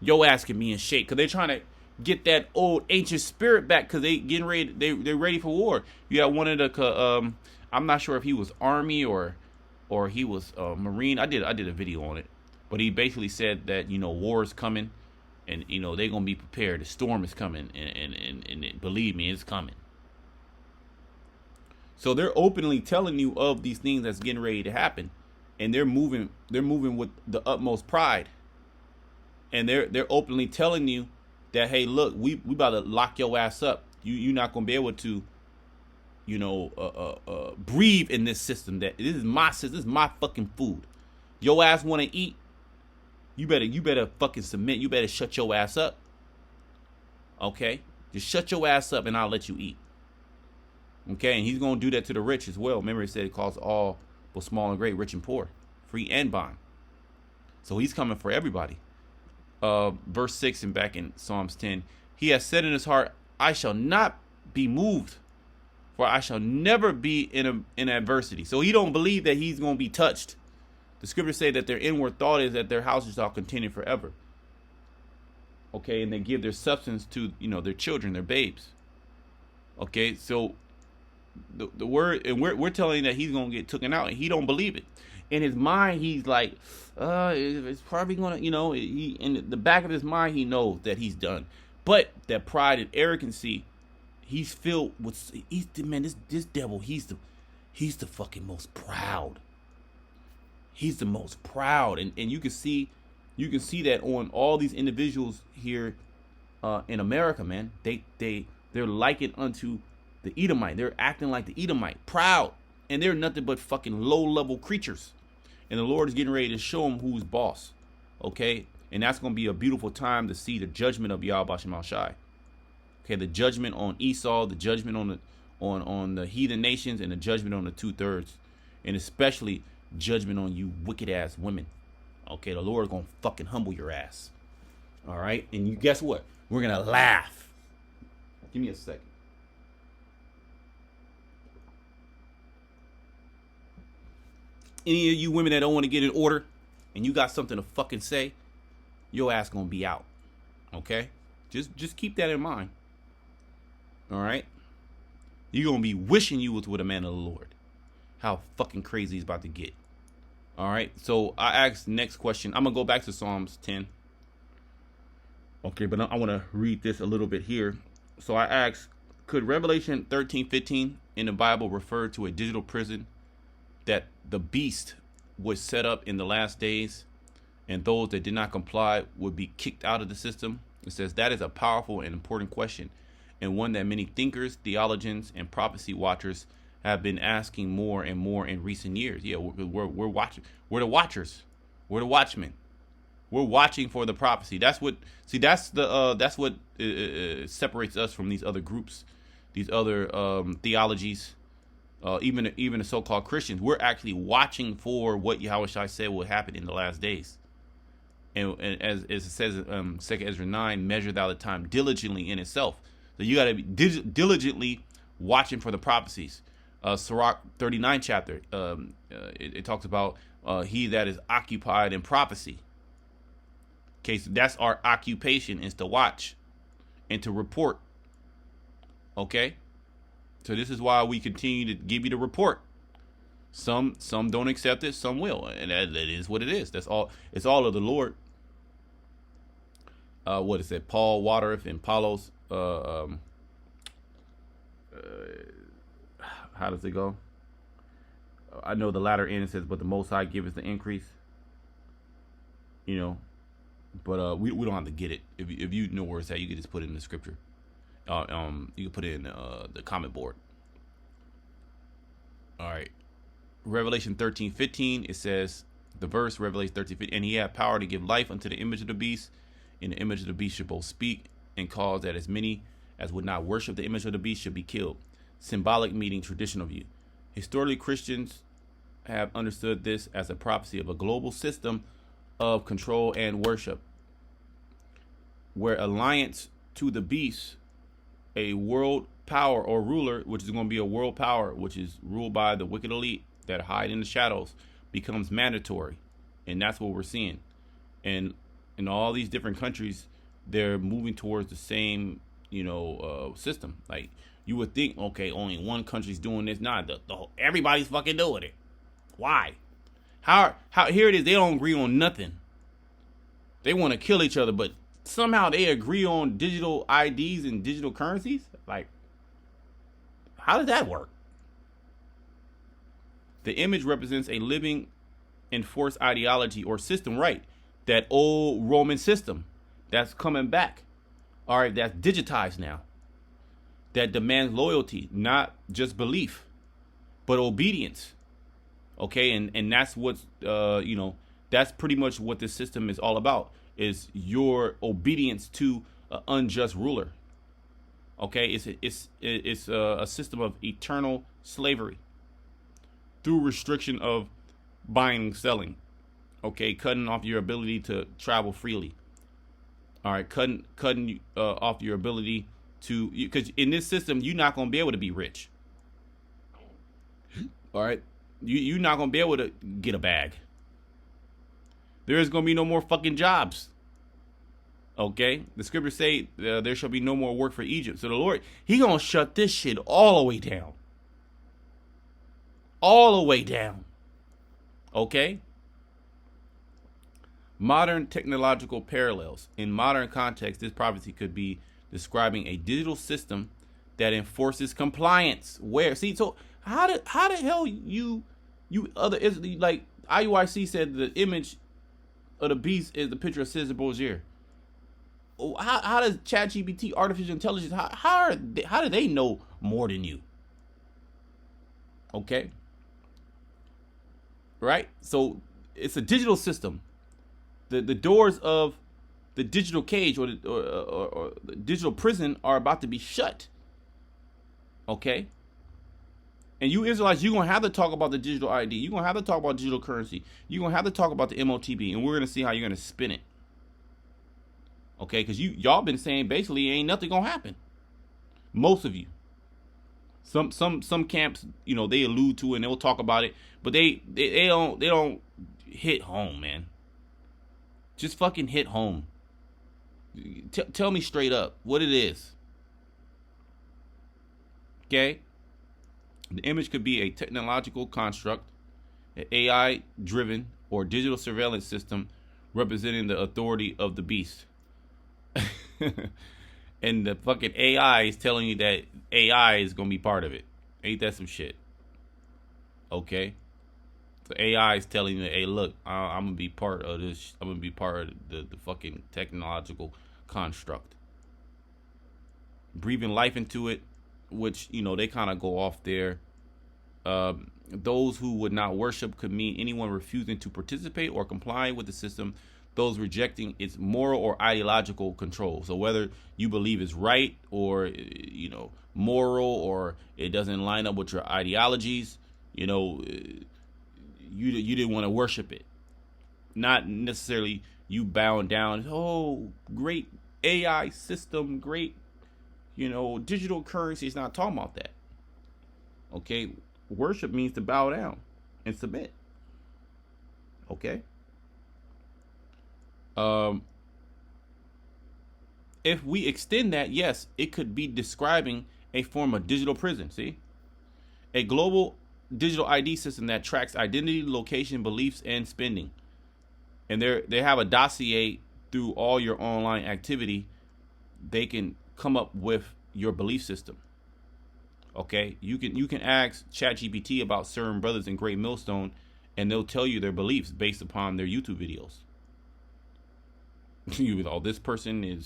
your ass can be in shape. Because they're trying to get that old ancient spirit back because they getting ready. They're ready for war. You got one of the, I'm not sure if he was Army or he was Marine. I did a video on it. But he basically said that, war is coming. And, they're going to be prepared. The storm is coming. And believe me, it's coming. So they're openly telling you of these things that's getting ready to happen. And they're moving with the utmost pride. And they're openly telling you that, hey, look, we about to lock your ass up. You're not going to be able to, breathe in this system. That this is my system. This is my fucking food. Your ass want to eat. You better fucking submit. You better shut your ass up. Okay? Just shut your ass up and I'll let you eat. Okay? And he's going to do that to the rich as well. Remember, he said it calls all, both small and great, rich and poor, free and bond. So he's coming for everybody. Verse 6 and back in Psalms 10. He has said in his heart, I shall not be moved, for I shall never be in adversity. So he don't believe that he's going to be touched. The scriptures say that their inward thought is that their houses shall continue forever. Okay, and they give their substance to, their children, their babes. Okay, so the word, and we're telling him that he's going to get taken out, and he don't believe it. In his mind, he's like, it's probably going to, he in the back of his mind, he knows that he's done. But that pride and arrogancy, he's filled with, this devil, he's the fucking most proud. He's the most proud, and you can see that on all these individuals here in America, man. They're likened unto the Edomite. They're acting like the Edomite, proud, and they're nothing but fucking low-level creatures. And the Lord is getting ready to show them who's boss, okay? And that's going to be a beautiful time to see the judgment of Yahweh Shemel Shai. Okay, the judgment on Esau, the judgment on the heathen nations, and the judgment on the 2/3, and especially judgment on you wicked ass women. Okay, the Lord gonna fucking humble your ass. All right, and you guess what? We're gonna laugh. Give me a second. Any of you women that don't want to get in order and you got something to fucking say, your ass gonna be out. Okay, just keep that in mind. All right, you're gonna be wishing you was with a man of the Lord. How fucking crazy he's about to get. All right, so I asked the next question. I'm going to go back to Psalms 10. Okay, but I want to read this a little bit here. So I asked, could Revelation 13:15 in the Bible refer to a digital prison that the beast was set up in the last days and those that did not comply would be kicked out of the system? It says that is a powerful and important question, and one that many thinkers, theologians, and prophecy watchers have been asking more and more in recent years. Yeah, we're watching. We're the watchers. We're the watchmen. We're watching for the prophecy. That's what separates us from these other groups, these other theologies, even the so-called Christians. We're actually watching for what Yahweh Shai said will happen in the last days. And as it says in 2 Ezra 9, measure thou the time diligently in itself. So you got to be diligently watching for the prophecies. Sirach 39 chapter, it talks about he that is occupied in prophecy. Okay, so that's our occupation, is to watch and to report. Okay, so this is why we continue to give you the report. Some don't accept it, some will, and that is what it is. That's all. It's all of the Lord. What is it? Paul watereth and Apollos. How does it go? I know the latter end says, but the Most High giveth the increase. But we don't have to get it. If you know where it's at, you can just put it in the scripture. You can put it in the comment board. All right. Revelation 13:15, it says, the verse, Revelation 13:15, and he had power to give life unto the image of the beast, and the image of the beast should both speak and cause that as many as would not worship the image of the beast should be killed. Symbolic meaning traditional view. Historically, Christians have understood this as a prophecy of a global system of control and worship, where alliance to the beast, a world power or ruler, which is going to be a world power, which is ruled by the wicked elite that hide in the shadows, becomes mandatory. And that's what we're seeing. And in all these different countries, they're moving towards the same, system. Like, you would think, okay, only one country's doing this. Nah, everybody's fucking doing it. Why? How here it is, they don't agree on nothing. They want to kill each other, but somehow they agree on digital IDs and digital currencies? Like, how does that work? The image represents a living enforced ideology or system, right? That old Roman system that's coming back. All right, that's digitized now. That demands loyalty, not just belief, but obedience. Okay, and that's what's that's pretty much what this system is all about, is your obedience to an unjust ruler. Okay, it's a system of eternal slavery through restriction of buying and selling. Okay, cutting off your ability to travel freely. All right, cutting off your ability to, because in this system you're not going to be able to be rich. All right, you're not going to be able to get a bag. There is going to be no more fucking jobs. Okay, the scriptures say there shall be no more work for Egypt. So the Lord, he gonna shut this shit all the way down. All the way down. Okay. Modern technological parallels. In modern context, this prophecy could be describing a digital system that enforces compliance. Where, see, so how the hell you other, like IUIC said, the image of the beast is the picture of Cesar Borgia. How does ChatGPT, artificial intelligence, how do they know more than you? Okay, right? So it's a digital system. The doors of the digital cage or the digital prison are about to be shut. Okay, and you Israelites, you're gonna have to talk about the digital ID. You're gonna have to talk about digital currency. You're gonna have to talk about the MOTB, and we're gonna see how you're gonna spin it. Okay, because y'all been saying basically ain't nothing gonna happen. Most of you. Some camps, they allude to it and they'll talk about it, but they don't hit home, man. Just fucking hit home. Tell me straight up what it is. Okay? The image could be a technological construct, an AI-driven or digital surveillance system representing the authority of the beast. And the fucking AI is telling you that AI is going to be part of it. Ain't that some shit? Okay? The AI is telling you, hey, look, I'm going to be part of this. I'm going to be part of the fucking technological construct. Breathing life into it, which, they kind of go off there. Those who would not worship could mean anyone refusing to participate or comply with the system, those rejecting its moral or ideological control. So whether you believe it's right or, moral, or it doesn't line up with your ideologies, you didn't want to worship it. Not necessarily you bowing down, oh, great AI system, great, digital currency. It's not talking about that. Okay? Worship means to bow down and submit. Okay? If we extend that, yes, it could be describing a form of digital prison. See, a global digital ID system that tracks identity, location, beliefs, and spending. And they have a dossier through all your online activity. They can come up with your belief system. Okay, you can ask ChatGPT about certain brothers in Great Millstone, and they'll tell you their beliefs based upon their YouTube videos. This person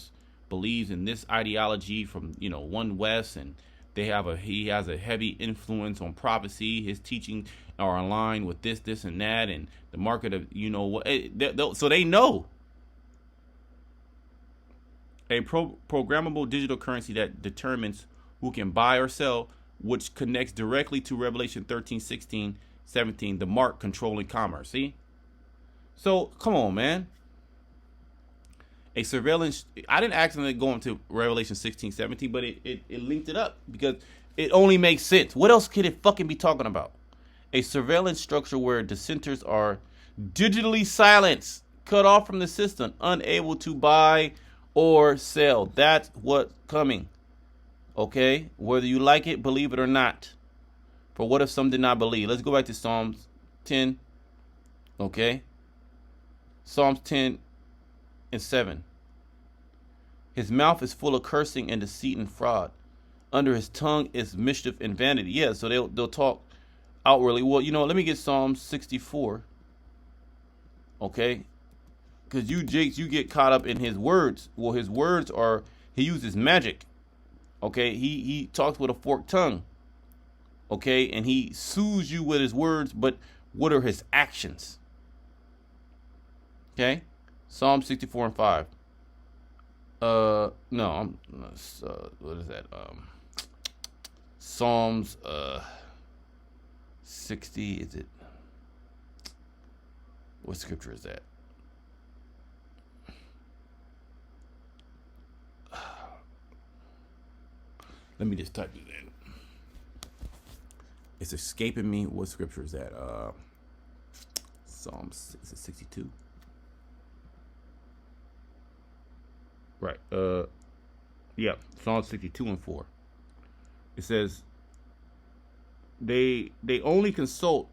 believes in this ideology from One West, and he has a heavy influence on prophecy. His teaching are aligned with this and that, and the market of so they know. A programmable digital currency that determines who can buy or sell, which connects directly to Revelation 13, 16, 17, the mark controlling commerce. See? So come on, man. A surveillance. I didn't accidentally go into Revelation 16, 17, but it linked it up because it only makes sense. What else could it fucking be talking about? A surveillance structure where dissenters are digitally silenced, cut off from the system, unable to buy or sell. That's what's coming. Okay? Whether you like it, believe it or not. For what if some did not believe? Let's go back to Psalms 10. Okay? Psalms 10 and 7. His mouth is full of cursing and deceit and fraud. Under his tongue is mischief and vanity. Yeah, so they'll talk outwardly. Well, let me get Psalm 64. Okay? Because you jakes, you get caught up in his words. Well, his words are, he uses magic. Okay? He talks with a forked tongue. Okay? And he soothes you with his words, but what are his actions? Okay? Psalm 64 and 5. What is that? Psalms 60, is it? What scripture is that? Let me just type it in. It's escaping me. What scripture is that? Psalms, is it 62? Right. Yeah. Psalm 62 and 4. It says, they only consult.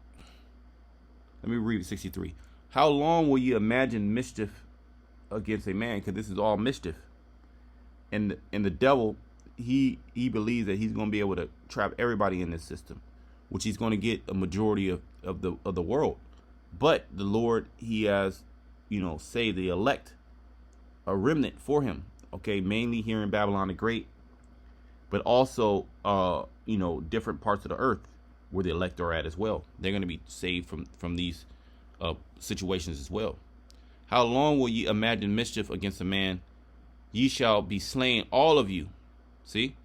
Let me read 63. How long will you imagine mischief against a man? Because this is all mischief. And the devil, he believes that he's going to be able to trap everybody in this system, which he's going to get a majority of the world. But the Lord, he has, saved the elect, a remnant for him, okay, mainly here in Babylon the Great, but also different parts of the earth where the elect are at as well. They're going to be saved from these situations as well. How long will ye imagine mischief against a man? Ye shall be slain, all of you. See,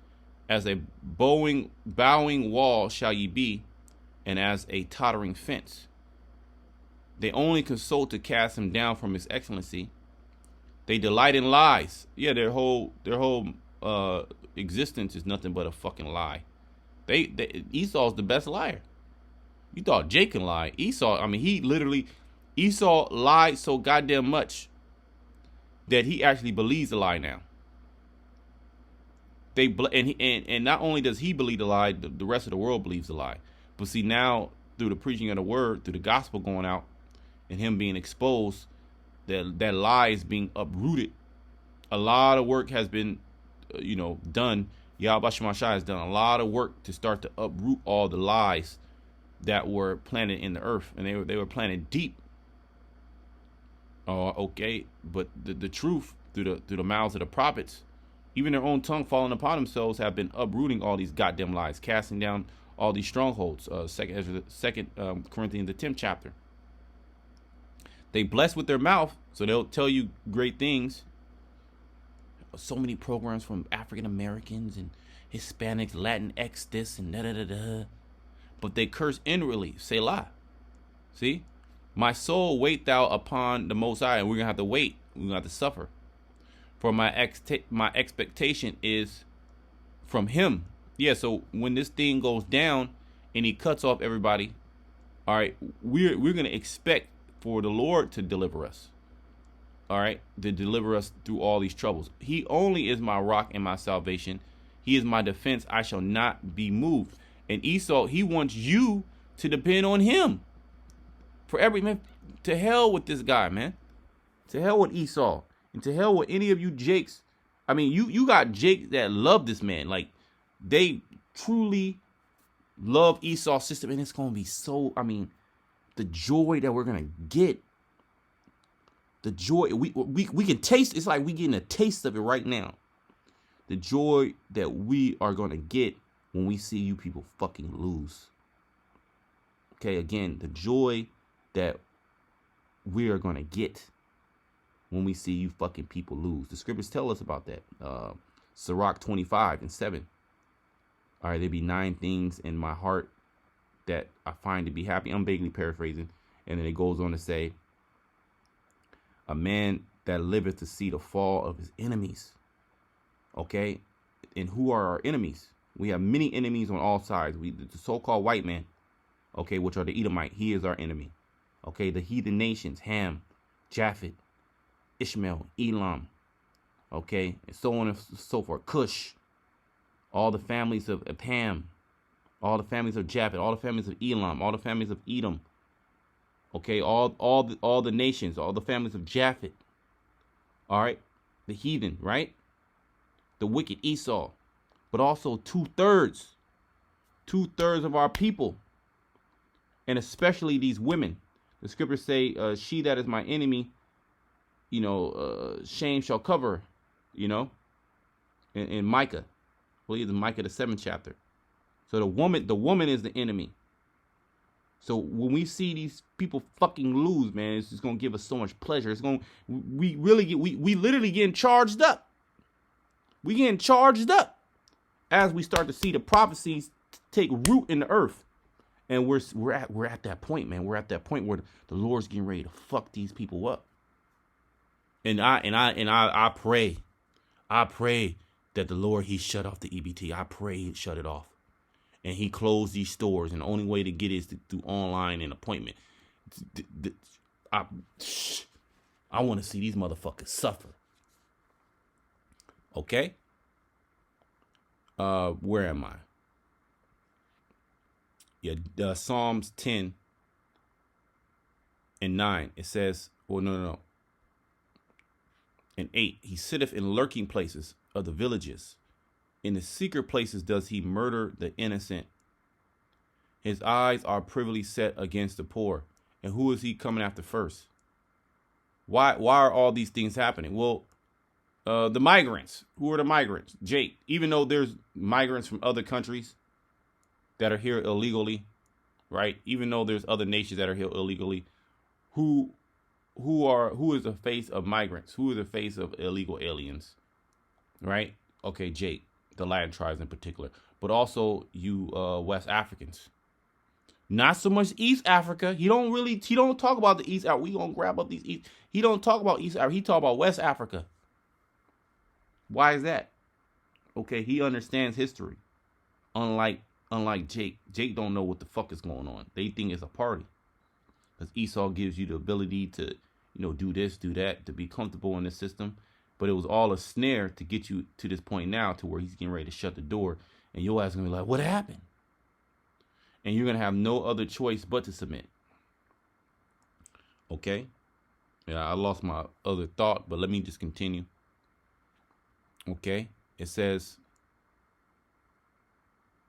as a bowing wall shall ye be, and as a tottering fence. They only consult to cast him down from his excellency. They delight in lies. Yeah, their whole existence is nothing but a fucking lie. Esau's the best liar. You thought Jake can lie. Esau lied so goddamn much that he actually believes the lie now. And not only does he believe the lie, the rest of the world believes the lie. But see, now through the preaching of the word, through the gospel going out, and him being exposed, that lie is being uprooted. A lot of work has been, done. Yahweh Shemashai has done a lot of work to start to uproot all the lies that were planted in the earth, and they were planted deep. Okay, but the truth through the mouths of the prophets, even their own tongue falling upon themselves, have been uprooting all these goddamn lies, casting down all these strongholds. Second Corinthians, the 10th chapter. They bless with their mouth, so they'll tell you great things. So many programs from African Americans and Hispanics, Latinx, this and da. But they curse inwardly. Selah. See? My soul, wait thou upon the Most High. And we're going to have to wait. We're going to have to suffer. For my expectation is from him. Yeah, so when this thing goes down and he cuts off everybody, all right, we're going to expect for the Lord to deliver us. All right, to deliver us through all these troubles. He only is my rock and my salvation. He is my defense. I shall not be moved. And Esau, he wants you to depend on him. For every man, to hell with this guy, man. To hell with Esau. And to hell with any of you Jakes. I mean, you got Jake that love this man. Like, they truly love Esau's system. And it's going to be so, the joy that we're going to get. The joy, we can taste, it's like we getting a taste of it right now. The joy that we are going to get when we see you people fucking lose. Okay, again, the joy that we are going to get when we see you fucking people lose. The scriptures tell us about that. Sirach 25 and 7. All right, there be 9 things in my heart that I find to be happy. I'm vaguely paraphrasing. And then it goes on to say, a man that liveth to see the fall of his enemies. Okay, and who are our enemies? We have many enemies on all sides. The so-called white man, okay, which are the Edomite, he is our enemy. Okay, the heathen nations, Ham, Japheth, Ishmael, Elam, okay, and so on and so forth. Cush, all the families of Ham, all the families of Japheth, all the families of Elam, all the families of Edom. Okay, all the nations, all the families of Japheth. All right, the heathen, right? The wicked Esau, but also two-thirds of our people, and especially these women. The scriptures say, she that is my enemy, shame shall cover, in Micah. I believe in Micah, the 7th chapter. So the woman is the enemy. So when we see these people fucking lose, man, it's just gonna give us so much pleasure. We literally getting charged up. We getting charged up as we start to see the prophecies take root in the earth, and we're at that point, man. We're at that point where the Lord's getting ready to fuck these people up. And I pray that the Lord, he shut off the EBT. I pray he shut it off, and he closed these stores. And the only way to get it is through online and appointment. I want to see these motherfuckers suffer. Okay. Where am I? Yeah, Psalms 10 and 9. It says, well, no. And 8, he sitteth in lurking places of the villages. In the secret places does he murder the innocent. His eyes are privily set against the poor. And who is he coming after first? Why are all these things happening? Well, the migrants. Who are the migrants? Jake, even though there's migrants from other countries that are here illegally, right? Even though there's other nations that are here illegally, who is the face of migrants? Who is the face of illegal aliens? Right? Okay, Jake, the Latin tribes in particular, but also you West Africans. Not so much East Africa. He don't talk about the East Africa. We gonna grab up these East. He don't talk about East Africa. He talk about West Africa. Why is that? Okay, he understands history. Unlike Jake. Jake don't know what the fuck is going on. They think it's a party. Because Esau gives you the ability to, do this, do that, to be comfortable in the system. But it was all a snare to get you to this point now to where he's getting ready to shut the door. And your ass going to be like, what happened? And you're going to have no other choice but to submit. Okay? Yeah, I lost my other thought, but let me just continue. Okay? It says,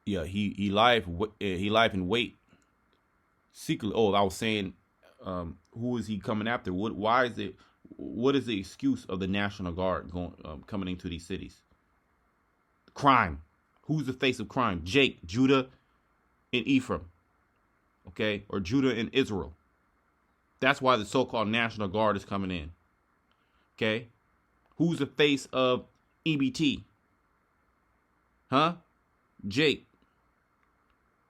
yeah, he life in wait. Secretly. Oh, I was saying, who is he coming after? What is the excuse of the National Guard coming into these cities? Crime. Who's the face of crime? Jake, Judah, and Ephraim. Okay? Or Judah and Israel. That's why the so-called National Guard is coming in. Okay? Who's the face of EBT? Huh? Jake.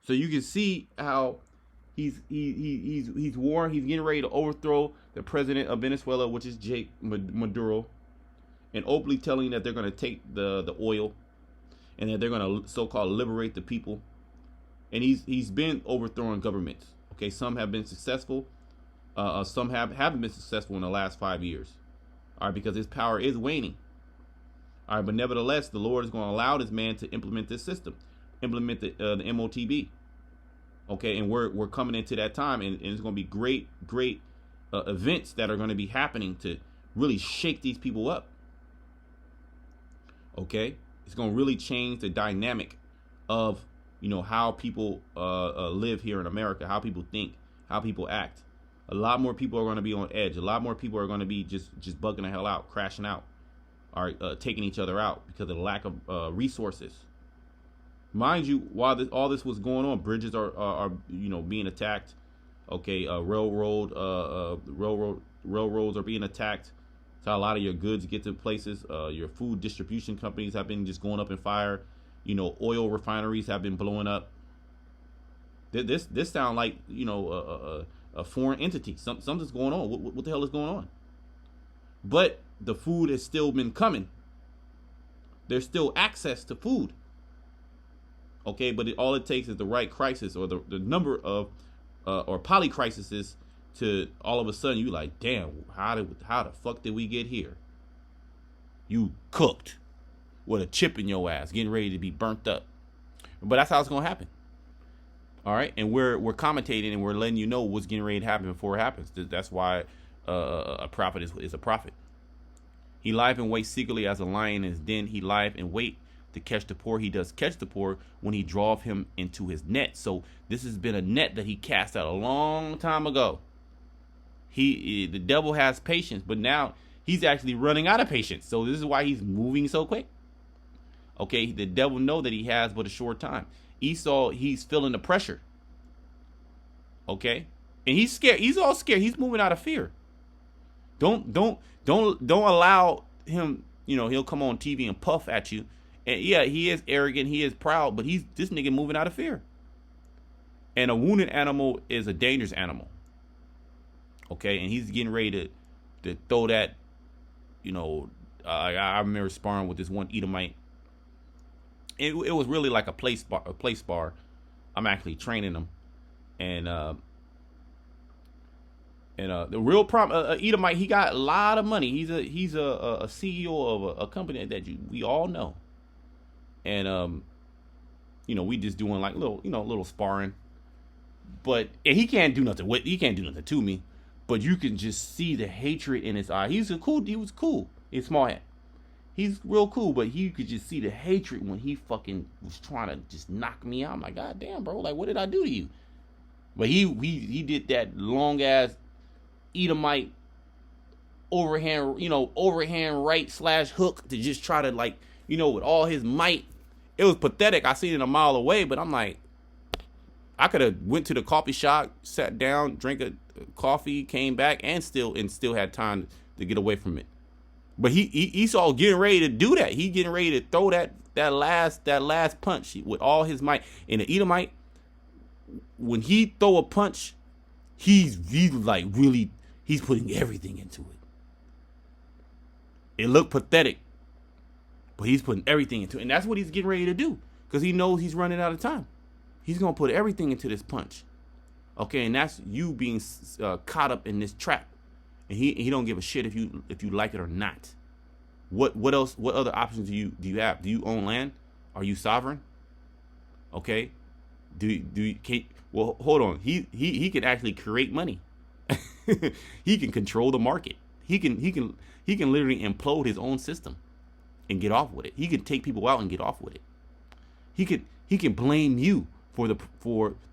So you can see how he's getting ready to overthrow the president of Venezuela, which is Jake Maduro, and openly telling that they're going to take the oil and that they're going to so-called liberate the people. And he's been overthrowing governments. Okay, some have been successful, some haven't been successful in the last 5 years. All right, because his power is waning. All right, but nevertheless, the Lord is going to allow this man to implement this system, implement the MOTB. Okay, and we're coming into that time, and it's going to be great events that are going to be happening to really shake these people up. Okay, it's going to really change the dynamic of how people live here in America, how people think, how people act. A lot more people are going to be on edge. A lot more people are going to be just bugging the hell out, crashing out, or taking each other out because of the lack of resources. Mind you, while all this was going on, bridges are being attacked. Okay, railroads are being attacked. So a lot of your goods get to places. Your food distribution companies have been just going up in fire. Oil refineries have been blowing up. This sound like a foreign entity. Something's going on. What the hell is going on? but the food has still been coming. There's still access to food. Okay, but all it takes is the right crisis, or the number of or polycrises, to all of a sudden you like, damn, how the fuck did we get here? You cooked with a chip in your ass, getting ready to be burnt up. But that's how it's gonna happen. All right, and we're commentating and we're letting you know what's getting ready to happen before it happens. That's why a prophet is a prophet. He lieth in wait secretly as a lion in his den. He lieth in wait to catch the poor. He does catch the poor when he draweth him into his net. So this has been a net that he cast out a long time ago. The devil has patience, but now he's actually running out of patience. So this is why he's moving so quick. Okay, the devil know that he has but a short time. Esau, he's feeling the pressure. Okay, and he's scared. He's all scared. He's moving out of fear. Don't allow him. You know, he'll come on TV and puff at you. And yeah, he is arrogant. He is proud, but this nigga moving out of fear. And a wounded animal is a dangerous animal. Okay, and he's getting ready to throw that. You know, I remember sparring with this one Edomite. It was really like a place bar. I'm actually training him, and the real problem, Edomite, he got a lot of money. He's a CEO of a company that we all know, and you know, we just doing like little sparring, but and he can't do nothing to me, but you can just see the hatred in his eye. He was cool. He's small hat. He's real cool, but you could just see the hatred when he fucking was trying to just knock me out. I'm like, God damn, bro, like what did I do to you? But he did that long ass Edomite overhand right / hook to just try to, like, you know, with all his might. It was pathetic. I seen it a mile away, but I'm like, I could have went to the coffee shop, sat down, drank a coffee, came back, and still had time to get away from it. But Esau getting ready to do that. He getting ready to throw that last punch with all his might. And the Edomite, when he throw a punch, he's like really, he's putting everything into it. It looked pathetic, but he's putting everything into it. And that's what he's getting ready to do, because he knows he's running out of time. He's going to put everything into this punch. Okay, and that's you being caught up in this trap. And he don't give a shit if you like it or not. What else? What other options do you have? Do you own land? Are you sovereign? Okay. Well, hold on. He can actually create money. He can control the market. He can literally implode his own system and get off with it. He can take people out and get off with it. He can blame you for the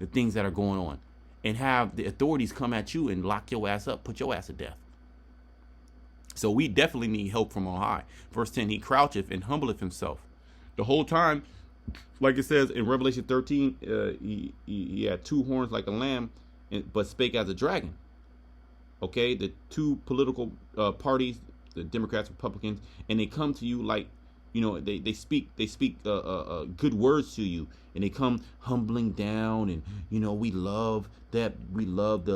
things that are going on, and have the authorities come at you and lock your ass up, put your ass to death. So we definitely need help from on high. Verse 10, he croucheth and humbleth himself. The whole time, like it says in Revelation 13, he had two horns like a lamb, but spake as a dragon. Okay, the two political parties, the Democrats, Republicans, and they come to you like, you know, they speak good words to you, and they come humbling down, and, you know, we love the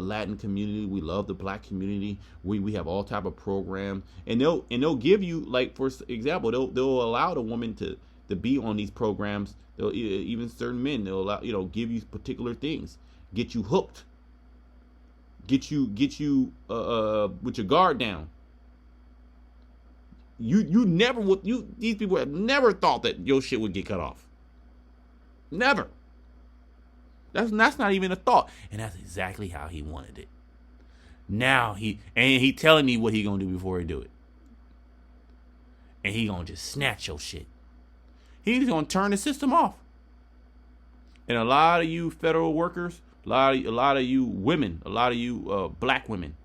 Latin community, we love the black community, we have all type of programs, and they'll give you, like, for example, they'll allow the woman to be on these programs. They'll, even certain men, they'll allow, you know, give you particular things, get you hooked, get you with your guard down. These people have never thought that your shit would get cut off. Never. That's not even a thought. And that's exactly how he wanted it. Now he telling me what he gonna do before he do it. And he gonna just snatch your shit. He's gonna turn the system off. And a lot of you federal workers, a lot of you women, a lot of you black women,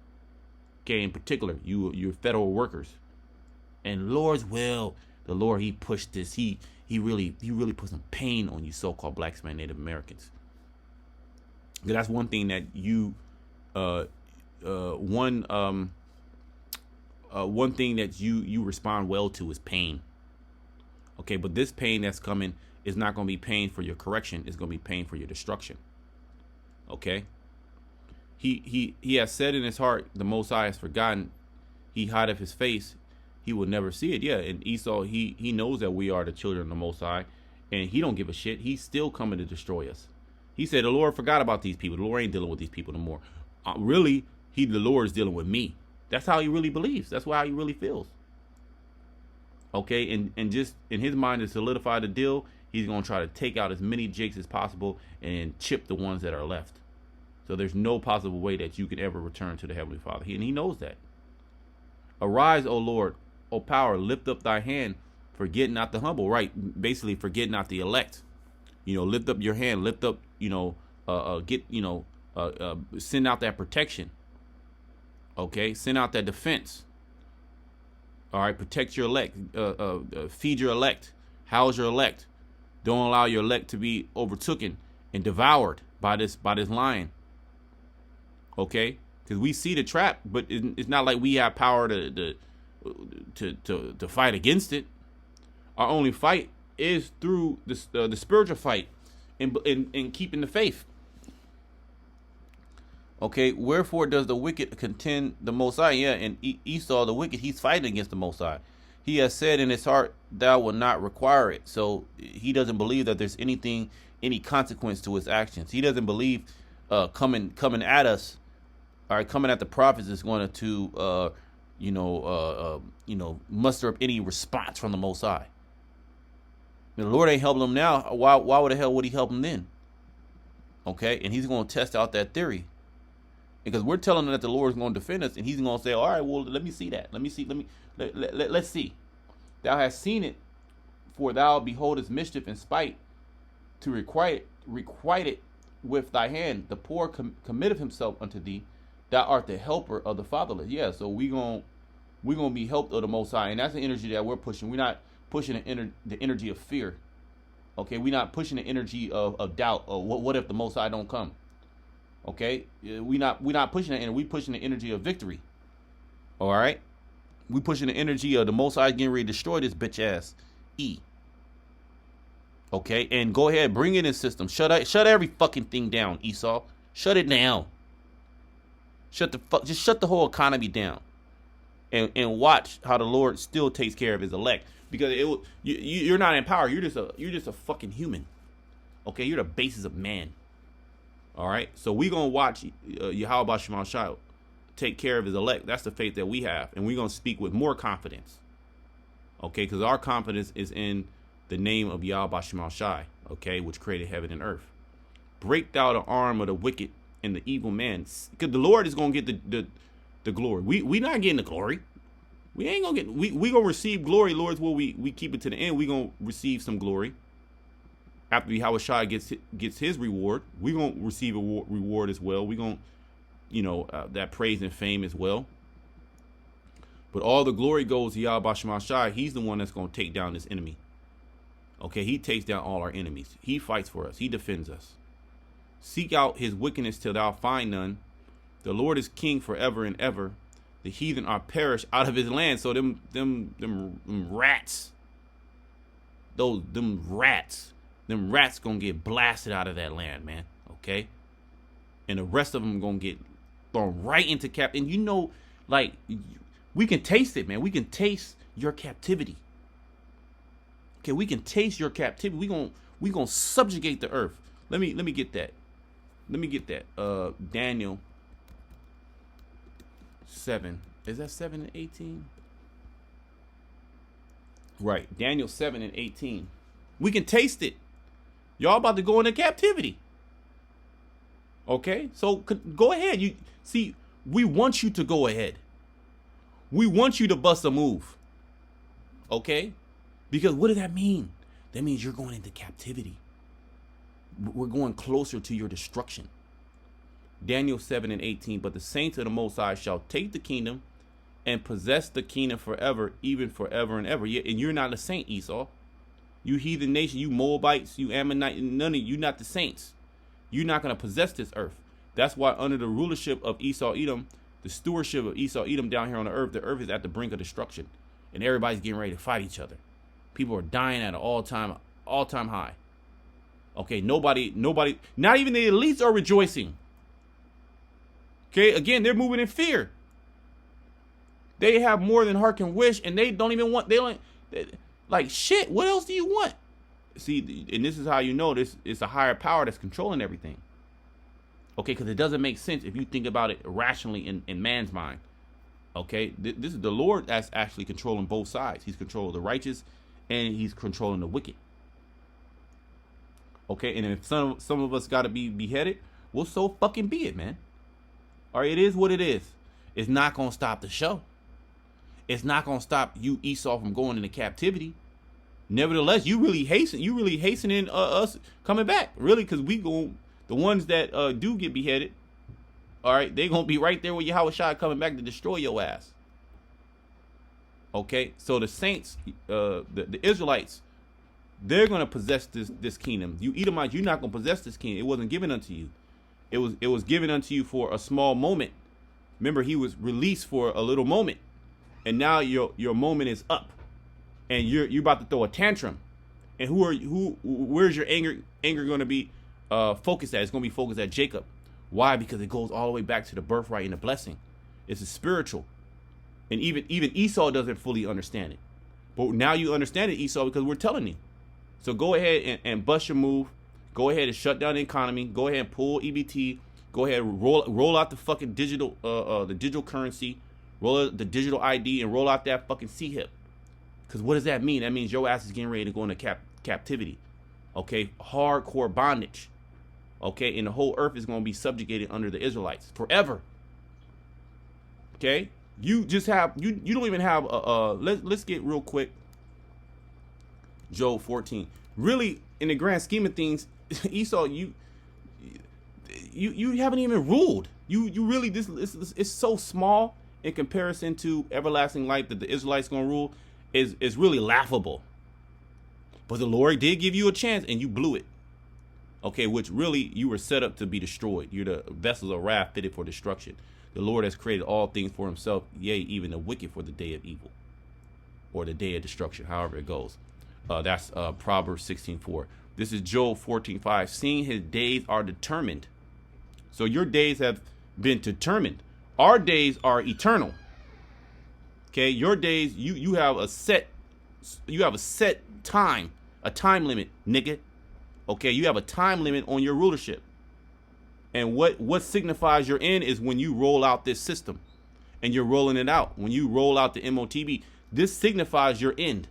okay, in particular, you're federal workers. And Lord's will, the Lord, he pushed this. He really put some pain on you so-called blacks, man, Native Americans. Because that's one thing that one thing that you respond well to is pain. Okay, but this pain that's coming is not going to be pain for your correction. It's going to be pain for your destruction. Okay. He has said in his heart, the Most High has forgotten. he hideth his face, he will never see it. Yeah, and Esau, he knows that we are the children of the Most High, and he don't give a shit. He's still coming to destroy us. He said, the Lord forgot about these people. The Lord ain't dealing with these people no more. Really, the Lord is dealing with me. That's how he really believes. That's how he really feels. Okay, and just in his mind to solidify the deal, he's going to try to take out as many jakes as possible and chip the ones that are left. So there's no possible way that you can ever return to the Heavenly Father. And he knows that. Arise, O Lord, O power, lift up thy hand, forget not the humble. Right, basically forget not the elect. Lift up your hand, lift up, send out that protection. Okay, send out that defense. All right, protect your elect, feed your elect, house your elect. Don't allow your elect to be overtaken and devoured by this lion. Okay, because we see the trap, but it's not like we have power to fight against it. Our only fight is through the spiritual fight in keeping the faith. Okay, wherefore does the wicked contend the Most High? Yeah, and Esau, the wicked, he's fighting against the Most High. He has said in his heart, thou will not require it. So he doesn't believe that there's any consequence to his actions. He doesn't believe coming at us, all right, coming at the prophets is going to muster up any response from the Most High. The Lord ain't helping him now. Why the hell would he help him then? Okay, and he's going to test out that theory. Because we're telling him that the Lord is going to defend us, and he's going to say, all right, well, let me see that. Let's see. Thou hast seen it, for thou beholdest mischief and spite, to requite it with thy hand. The poor committeth himself unto thee. Thou art the helper of the fatherless. Yeah, so we're gonna be helped of the Most High, and that's the energy that we're pushing. We're not pushing the energy of fear. Okay, we're not pushing the energy of doubt. Or what if the Most High don't come? Okay, we're not pushing that energy. We pushing the energy of victory. All right, we pushing the energy of the Most High getting ready to destroy this bitch ass E. Okay, and go ahead, bring it in system. Shut every fucking thing down, Esau. Shut it down. Just shut the whole economy down, and watch how the Lord still takes care of his elect. Because you're not in power. You're just a fucking human. Okay, you're the basis of man. All right, so we're gonna watch Yahweh Shema Shai take care of his elect. That's the faith that we have, and we're gonna speak with more confidence. Okay, because our confidence is in the name of Yahweh Shema Shai. Okay, which created heaven and earth. Break thou the arm of the wicked and the evil man, because the Lord is gonna get the glory. We not getting the glory. We ain't gonna get. We gonna receive glory, Lord's will. We keep it to the end. We gonna receive some glory. After Yahweh Shai gets his reward, we're going to receive a reward as well. We're going to, that praise and fame as well. But all the glory goes to Yahweh Shema Shai. He's the one that's going to take down this enemy. Okay, he takes down all our enemies. He fights for us. He defends us. Seek out his wickedness till thou find none. The Lord is king forever and ever. The heathen are perished out of his land. So them rats, them rats gonna get blasted out of that land, man. Okay, and the rest of them gonna get thrown right into cap. And we can taste it, man. We can taste your captivity. Okay, we can taste your captivity. We gonna subjugate the earth. Let me get that. Daniel 7. Is that 7 and 18? Right, Daniel 7 and 18. We can taste it. Y'all about to go into captivity. Okay, so go ahead. You see, we want you to go ahead. We want you to bust a move. Okay, because what does that mean? That means you're going into captivity. We're going closer to your destruction. Daniel 7 and 18. But the saints of the Most High shall take the kingdom and possess the kingdom forever, even forever and ever. Yeah, and you're not a saint, Esau. You heathen nation, you Moabites, you Ammonite, none of you not the saints. You're not going to possess this earth. That's why under the rulership of Esau Edom, the stewardship of Esau Edom down here on the earth is at the brink of destruction. And everybody's getting ready to fight each other. People are dying at an all-time high. Okay, nobody, not even the elites are rejoicing. Okay, again, they're moving in fear. They have more than heart can wish, and they don't even want. Like shit. What else do you want? See, and this is how you know this is a higher power that's controlling everything. Okay, because it doesn't make sense if you think about it rationally in man's mind. Okay, this is the Lord that's actually controlling both sides. He's controlling the righteous, and he's controlling the wicked. Okay, and if some of us got to be beheaded, well, so fucking be it, man. All right, it is what it is. It's not gonna stop the show. It's not gonna stop you, Esau, from going into captivity. Nevertheless, you really hastening us coming back, really, because we going the ones that do get beheaded. All right, they gonna be right there with Yahushua coming back to destroy your ass. Okay, so the saints, the Israelites, they're gonna possess this kingdom. You Edomites, you're not gonna possess this kingdom. It wasn't given unto you. It was given unto you for a small moment. Remember, he was released for a little moment, and now your moment is up, and you're about to throw a tantrum. And where's your anger going to be focused at? It's going to be focused at Jacob. Why? Because it goes all the way back to the birthright and the blessing. It's a spiritual, and even Esau doesn't fully understand it, but now you understand it, Esau, because we're telling you. So go ahead and bust your move. Go ahead and shut down the economy. Go ahead and pull EBT. Go ahead and roll out the fucking digital currency. Roll out the digital ID and roll out that fucking C-HIP. Because what does that mean? That means your ass is getting ready to go into captivity. Okay? Hardcore bondage. Okay? And the whole earth is going to be subjugated under the Israelites forever. Okay? You just have, you don't even have, let's get real quick. Job 14. Really, in the grand scheme of things, Esau, you haven't even ruled. You really, this it's so small in comparison to everlasting life that the Israelites gonna rule is really laughable. But the Lord did give you a chance and you blew it. Okay, which really you were set up to be destroyed. You're the vessels of wrath fitted for destruction. The Lord has created all things for himself, yea, even the wicked for the day of evil. Or the day of destruction, however it goes. That's Proverbs 16:4. This is Job 14:5. Seeing his days are determined. So your days have been determined. Our days are eternal. Okay, your days, you have a set time, a time limit, nigga. Okay, you have a time limit on your rulership. And what signifies your end is when you roll out this system, and you're rolling it out. When you roll out the MOTB, this signifies your end.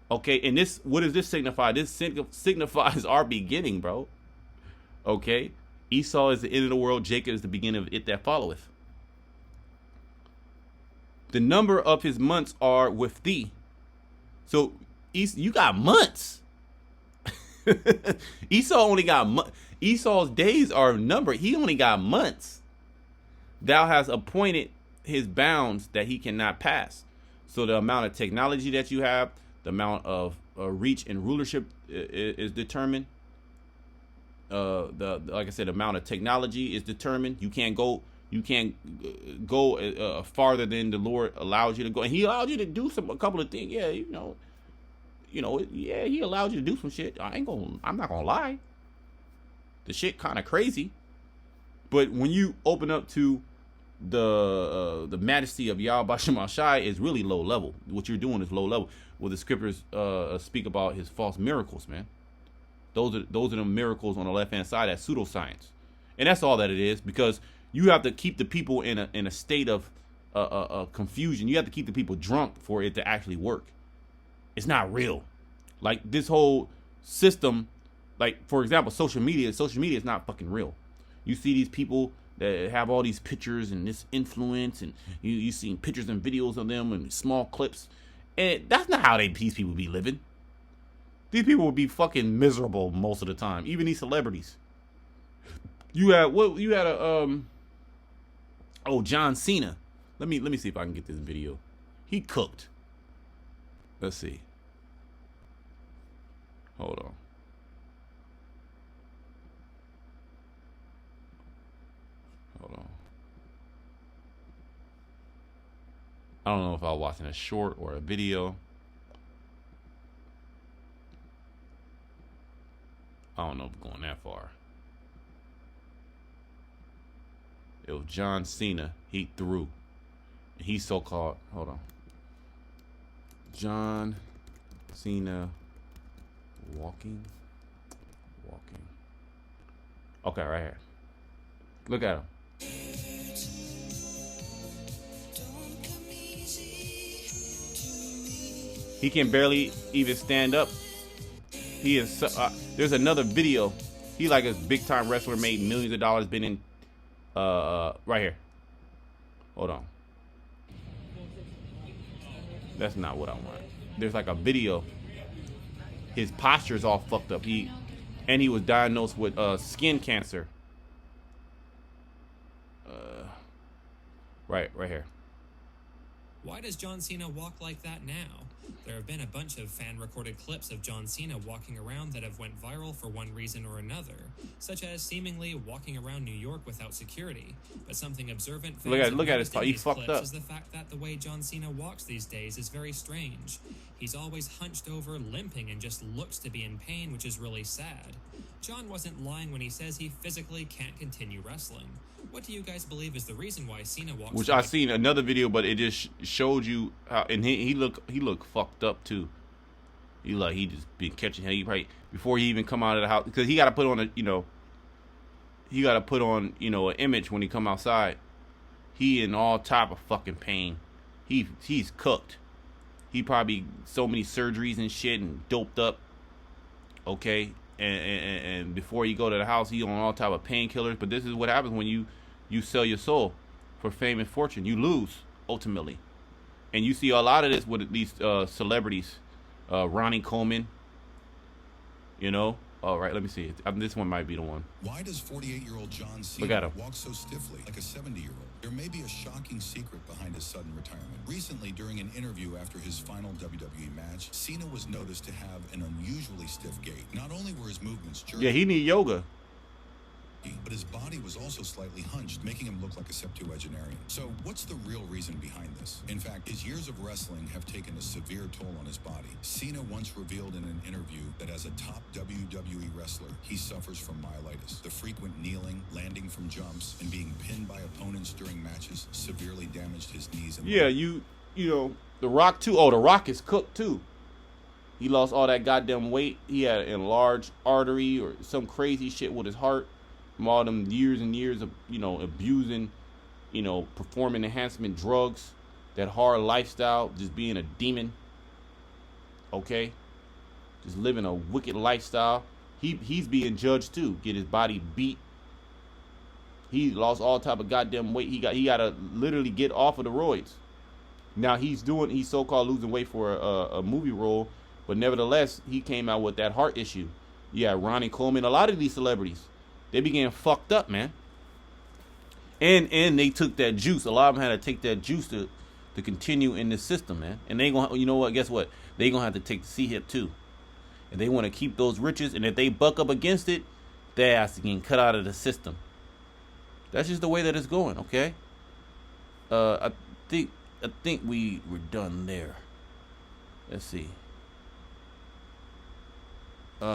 Okay, and what does this signify? This signifies our beginning, bro. Okay, Esau is the end of the world. Jacob is the beginning of it that followeth. The number of his months are with thee. So you got months. Esau only got Esau's days are numbered. He only got months. Thou hast appointed his bounds that he cannot pass. So the amount of technology that you have, the amount of reach and rulership is determined. Like I said, the amount of technology is determined. You can't go farther than the Lord allows you to go, and He allowed you to do a couple of things. Yeah, yeah, He allowed you to do some shit. I'm not gonna lie. The shit kind of crazy, but when you open up to the majesty of Yahweh Bashem Shai, is really low level. What you're doing is low level. Well, the scriptures speak about his false miracles, man. Those are the miracles on the left hand side. That's pseudoscience, and that's all that it is. Because you have to keep the people in a state of confusion. You have to keep the people drunk for it to actually work. It's not real. Like this whole system, like for example, social media. Social media is not fucking real. You see these people that have all these pictures and this influence, and you see pictures and videos of them and small clips. And that's not how these people be living. These people would be fucking miserable most of the time. Even these celebrities. John Cena. Let me see if I can get this video. He cooked. Let's see. Hold on. I don't know if I was watching a short or a video. I don't know if I'm going that far. It was John Cena. He threw. He's so-called, hold on, John Cena walking. Okay, right here. Look at him. He can barely even stand up. He is. There's another video. He like a big time wrestler, made millions of dollars. Been in. Right here. Hold on. That's not what I want. There's like a video. His posture is all fucked up. He was diagnosed with skin cancer. Right here. Why does John Cena walk like that now? There have been a bunch of fan-recorded clips of John Cena walking around that have went viral for one reason or another, such as seemingly walking around New York without security. But something observant fans look at his in he these fucked clips up. is the fact that the way John Cena walks these days is very strange. He's always hunched over, limping, and just looks to be in pain, which is really sad. John wasn't lying when he says he physically can't continue wrestling. What do you guys believe is the reason why Cena walks? Which I seen another video, but it just showed you how, and he looked fucked up too. He just been catching hell. He probably before he even come out of the house, because he got to put on an image when he come outside. He in all type of fucking pain. He's cooked. He probably so many surgeries and shit and doped up. Okay, and before you go to the house, he on all type of painkillers. But this is what happens when you sell your soul for fame and fortune. You lose ultimately, and you see a lot of this with these celebrities. Ronnie Coleman. All right, let me see. This one might be the one. Why does 48-year-old John Cena walk so stiffly like a 70-year-old? There may be a shocking secret behind his sudden retirement. Recently, during an interview after his final WWE match, Cena was noticed to have an unusually stiff gait. Not only were his movements jerky, yeah, he need yoga, but his body was also slightly hunched, making him look like a septuagenarian. So what's the real reason behind this? In fact, his years of wrestling have taken a severe toll on his body. Cena once revealed in an interview that as a top WWE wrestler, he suffers from myelitis. The frequent kneeling, landing from jumps, and being pinned by opponents during matches severely damaged his knees and yeah, The Rock too. Oh, The Rock is cooked too. He lost all that goddamn weight. He had an enlarged artery or some crazy shit with his heart. From all them years and years of, abusing, performing enhancement drugs, that hard lifestyle, just being a demon. Okay? Just living a wicked lifestyle. He's being judged too. Get his body beat. He lost all type of goddamn weight. He got to literally get off of the roids. Now he's so-called losing weight for a movie role, but nevertheless, he came out with that heart issue. Yeah, Ronnie Coleman, a lot of these celebrities, they began fucked up, man. And they took that juice. A lot of them had to take that juice to continue in the system, man. And they gonna, guess what? They gonna have to take the C-hip too. And they want to keep those riches. And if they buck up against it, they have to get cut out of the system. That's just the way that it's going, okay? I think we were done there. Let's see.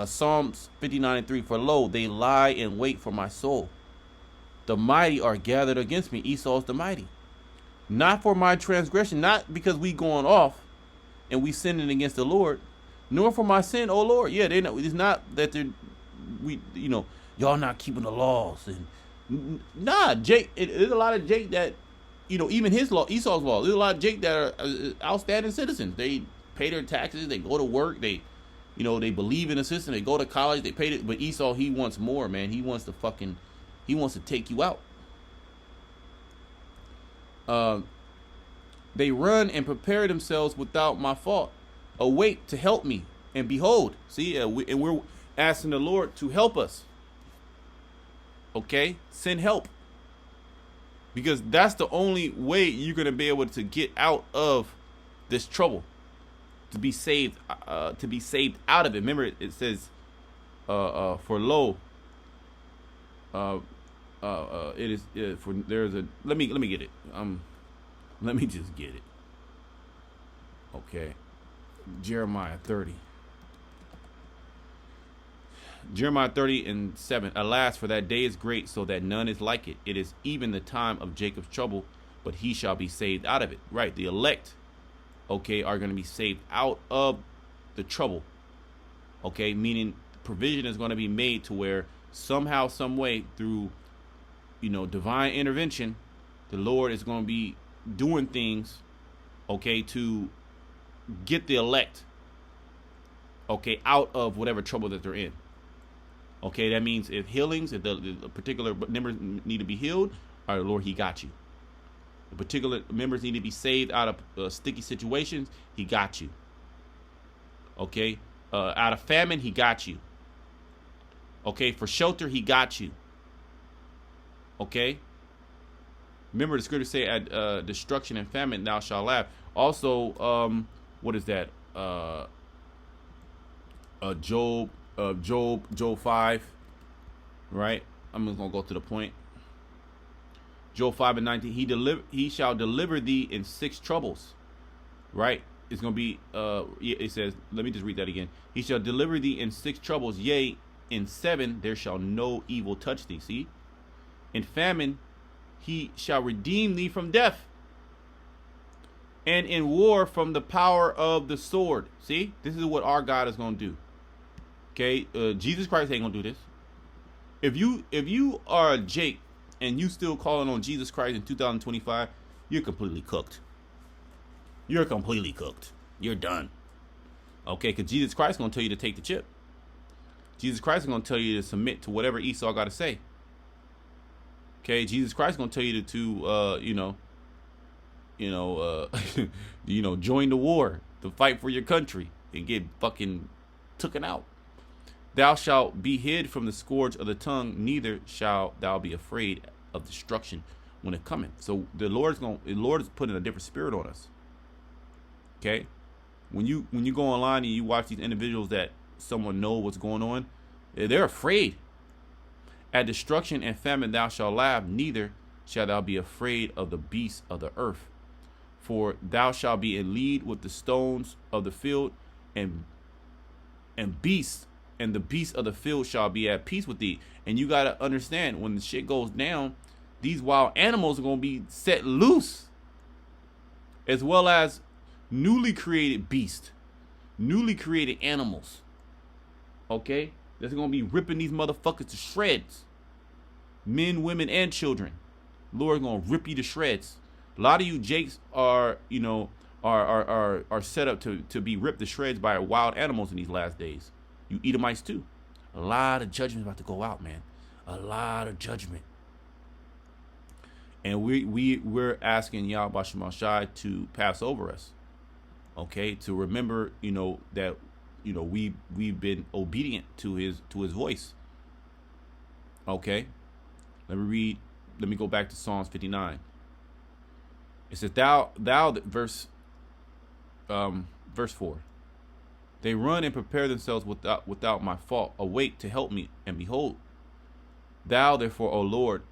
Psalms 59:3, for lo, they lie in wait for my soul. The mighty are gathered against me. Esau's the mighty. Not for my transgression, not because we going off and we sinning against the Lord, nor for my sin, oh Lord. Yeah, it's not that y'all not keeping the laws. And nah, Jake, there's a lot of Jake that, even his law, Esau's law, there's a lot of Jake that are outstanding citizens. They pay their taxes, they go to work, they believe in the system, they go to college, they paid it. But Esau, he wants more, man. He wants to take you out. They run and prepare themselves without my fault. Awake to help me. And behold, see, and we're asking the Lord to help us. Okay? Send help. Because that's the only way you're going to be able to get out of this trouble. To be saved out of it. Remember, it says, for lo, it is for there's a let me get it. Let me just get it. Okay, Jeremiah 30. Jeremiah 30:7. Alas, for that day is great, so that none is like it. It is even the time of Jacob's trouble, but he shall be saved out of it. Right, the elect, okay, are going to be saved out of the trouble. Okay, meaning provision is going to be made to where somehow, some way, through, you know, divine intervention, the Lord is going to be doing things, okay, to get the elect, okay, out of whatever trouble that they're in. Okay, that means if healings, if the particular members need to be healed, all right, Lord, he got you. The particular members need to be saved out of sticky situations, he got you. Okay, out of famine, he got you. Okay, for shelter, he got you. Okay. Remember the scripture say at destruction and famine thou shalt laugh. Also, what is that? Job 5, right? I'm just gonna go to the point. Job 5:19. He shall deliver thee in 6 troubles, right? It's gonna be it says, let me just read that again. He shall deliver thee in 6 troubles, yea, in 7 there shall no evil touch thee. See, in famine he shall redeem thee from death, and in war from the power of the sword. See, this is what our God is gonna do. Okay, Jesus Christ ain't gonna do this. If you are Jake and you still calling on Jesus Christ in 2025, you're completely cooked. You're completely cooked. You're done. Okay, because Jesus Christ is gonna tell you to take the chip. Jesus Christ is gonna tell you to submit to whatever Esau got to say. Okay, Jesus Christ is gonna tell you to join the war, to fight for your country and get fucking taken out. Thou shalt be hid from the scourge of the tongue, neither shalt thou be afraid of destruction when it cometh. So the Lord is putting a different spirit on us. Okay, when you go online and you watch these individuals that someone know what's going on, they're afraid. At destruction and famine thou shalt laugh, neither shalt thou be afraid of the beasts of the earth. For thou shalt be in league with the stones of the field, and beasts, and the beasts of the field shall be at peace with thee. And you got to understand, when the shit goes down, these wild animals are going to be set loose, as well as newly created beasts, newly created animals. Okay? That's going to be ripping these motherfuckers to shreds. Men, women, and children. Lord's going to rip you to shreds. A lot of you Jakes are set up to be ripped to shreds by wild animals in these last days. You Edomites too. A lot of judgment about to go out, man. A lot of judgment. And we're asking Yahweh Shema Shai to pass over us. Okay, to remember, that we've been obedient to his voice. Okay, let me go back to Psalms 59. It says, thou verse 4. They run and prepare themselves without my fault. Awake to help me, and behold, thou therefore, O Lord,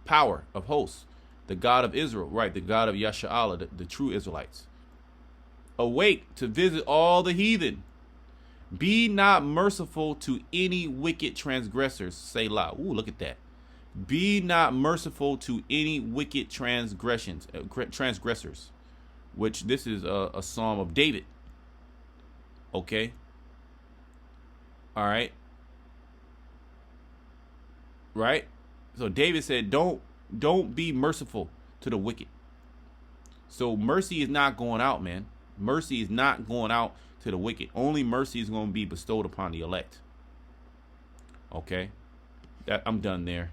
power of hosts, the God of Israel, right, the God of Yasha'Allah, the true Israelites. Awake to visit all the heathen. Be not merciful to any wicked transgressors. Selah. Ooh, look at that. Be not merciful to any wicked transgressors, which this is a psalm of David. Okay. All right. Right. So David said, don't be merciful to the wicked. So mercy is not going out, man. Mercy is not going out to the wicked. Only mercy is going to be bestowed upon the elect. Okay. I'm done there.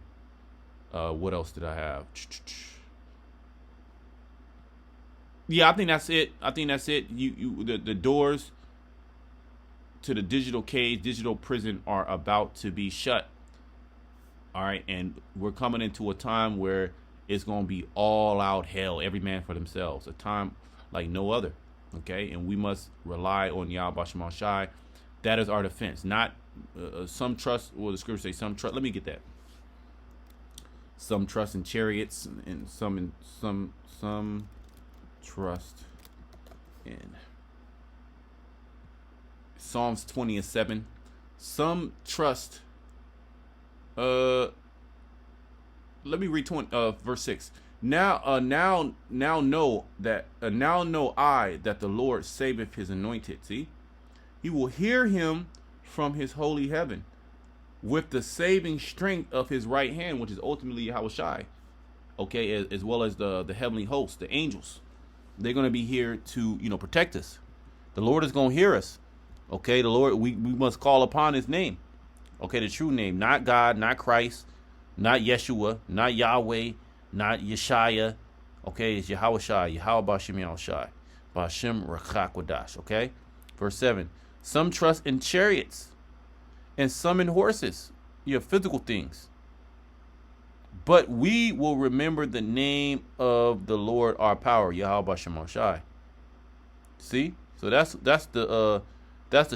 What else did I have? Yeah, I think that's it. The doors to the digital cage, digital prison are about to be shut. All right, and we're coming into a time where it's going to be all out hell, every man for themselves, a time like no other. Okay, and we must rely on Yahweh Shema Shai. That is our defense. Not some trust, or the scripture say some trust. Let me get that. Some trust in chariots, and some trust in Psalms 20:7. Some trust. Let let me read verse 6. Now know I that the Lord saveth his anointed. See, he will hear him from his holy heaven with the saving strength of his right hand, which is ultimately Yahushai. Okay, as well as the heavenly host, the angels. They're going to be here to, protect us. The Lord is going to hear us. Okay, the Lord, we must call upon his name. Okay, the true name, not God, not Christ, not Yeshua, not Yahweh, not Yeshaya. Okay, it's Yahushai, Yahweh Bashim Yahushai, Bashim Rachakwadash. Okay, verse 7. Some trust in chariots and some in horses, physical things. But we will remember the name of the Lord our power, Yahweh Bashim Yahushai. See, so that's the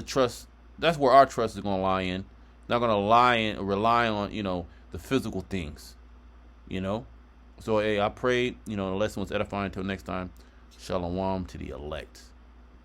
trust. That's where our trust is going to lie in. Not going to rely on the physical things. So hey, I pray the lesson was edifying. Until next time, shalom to the elect.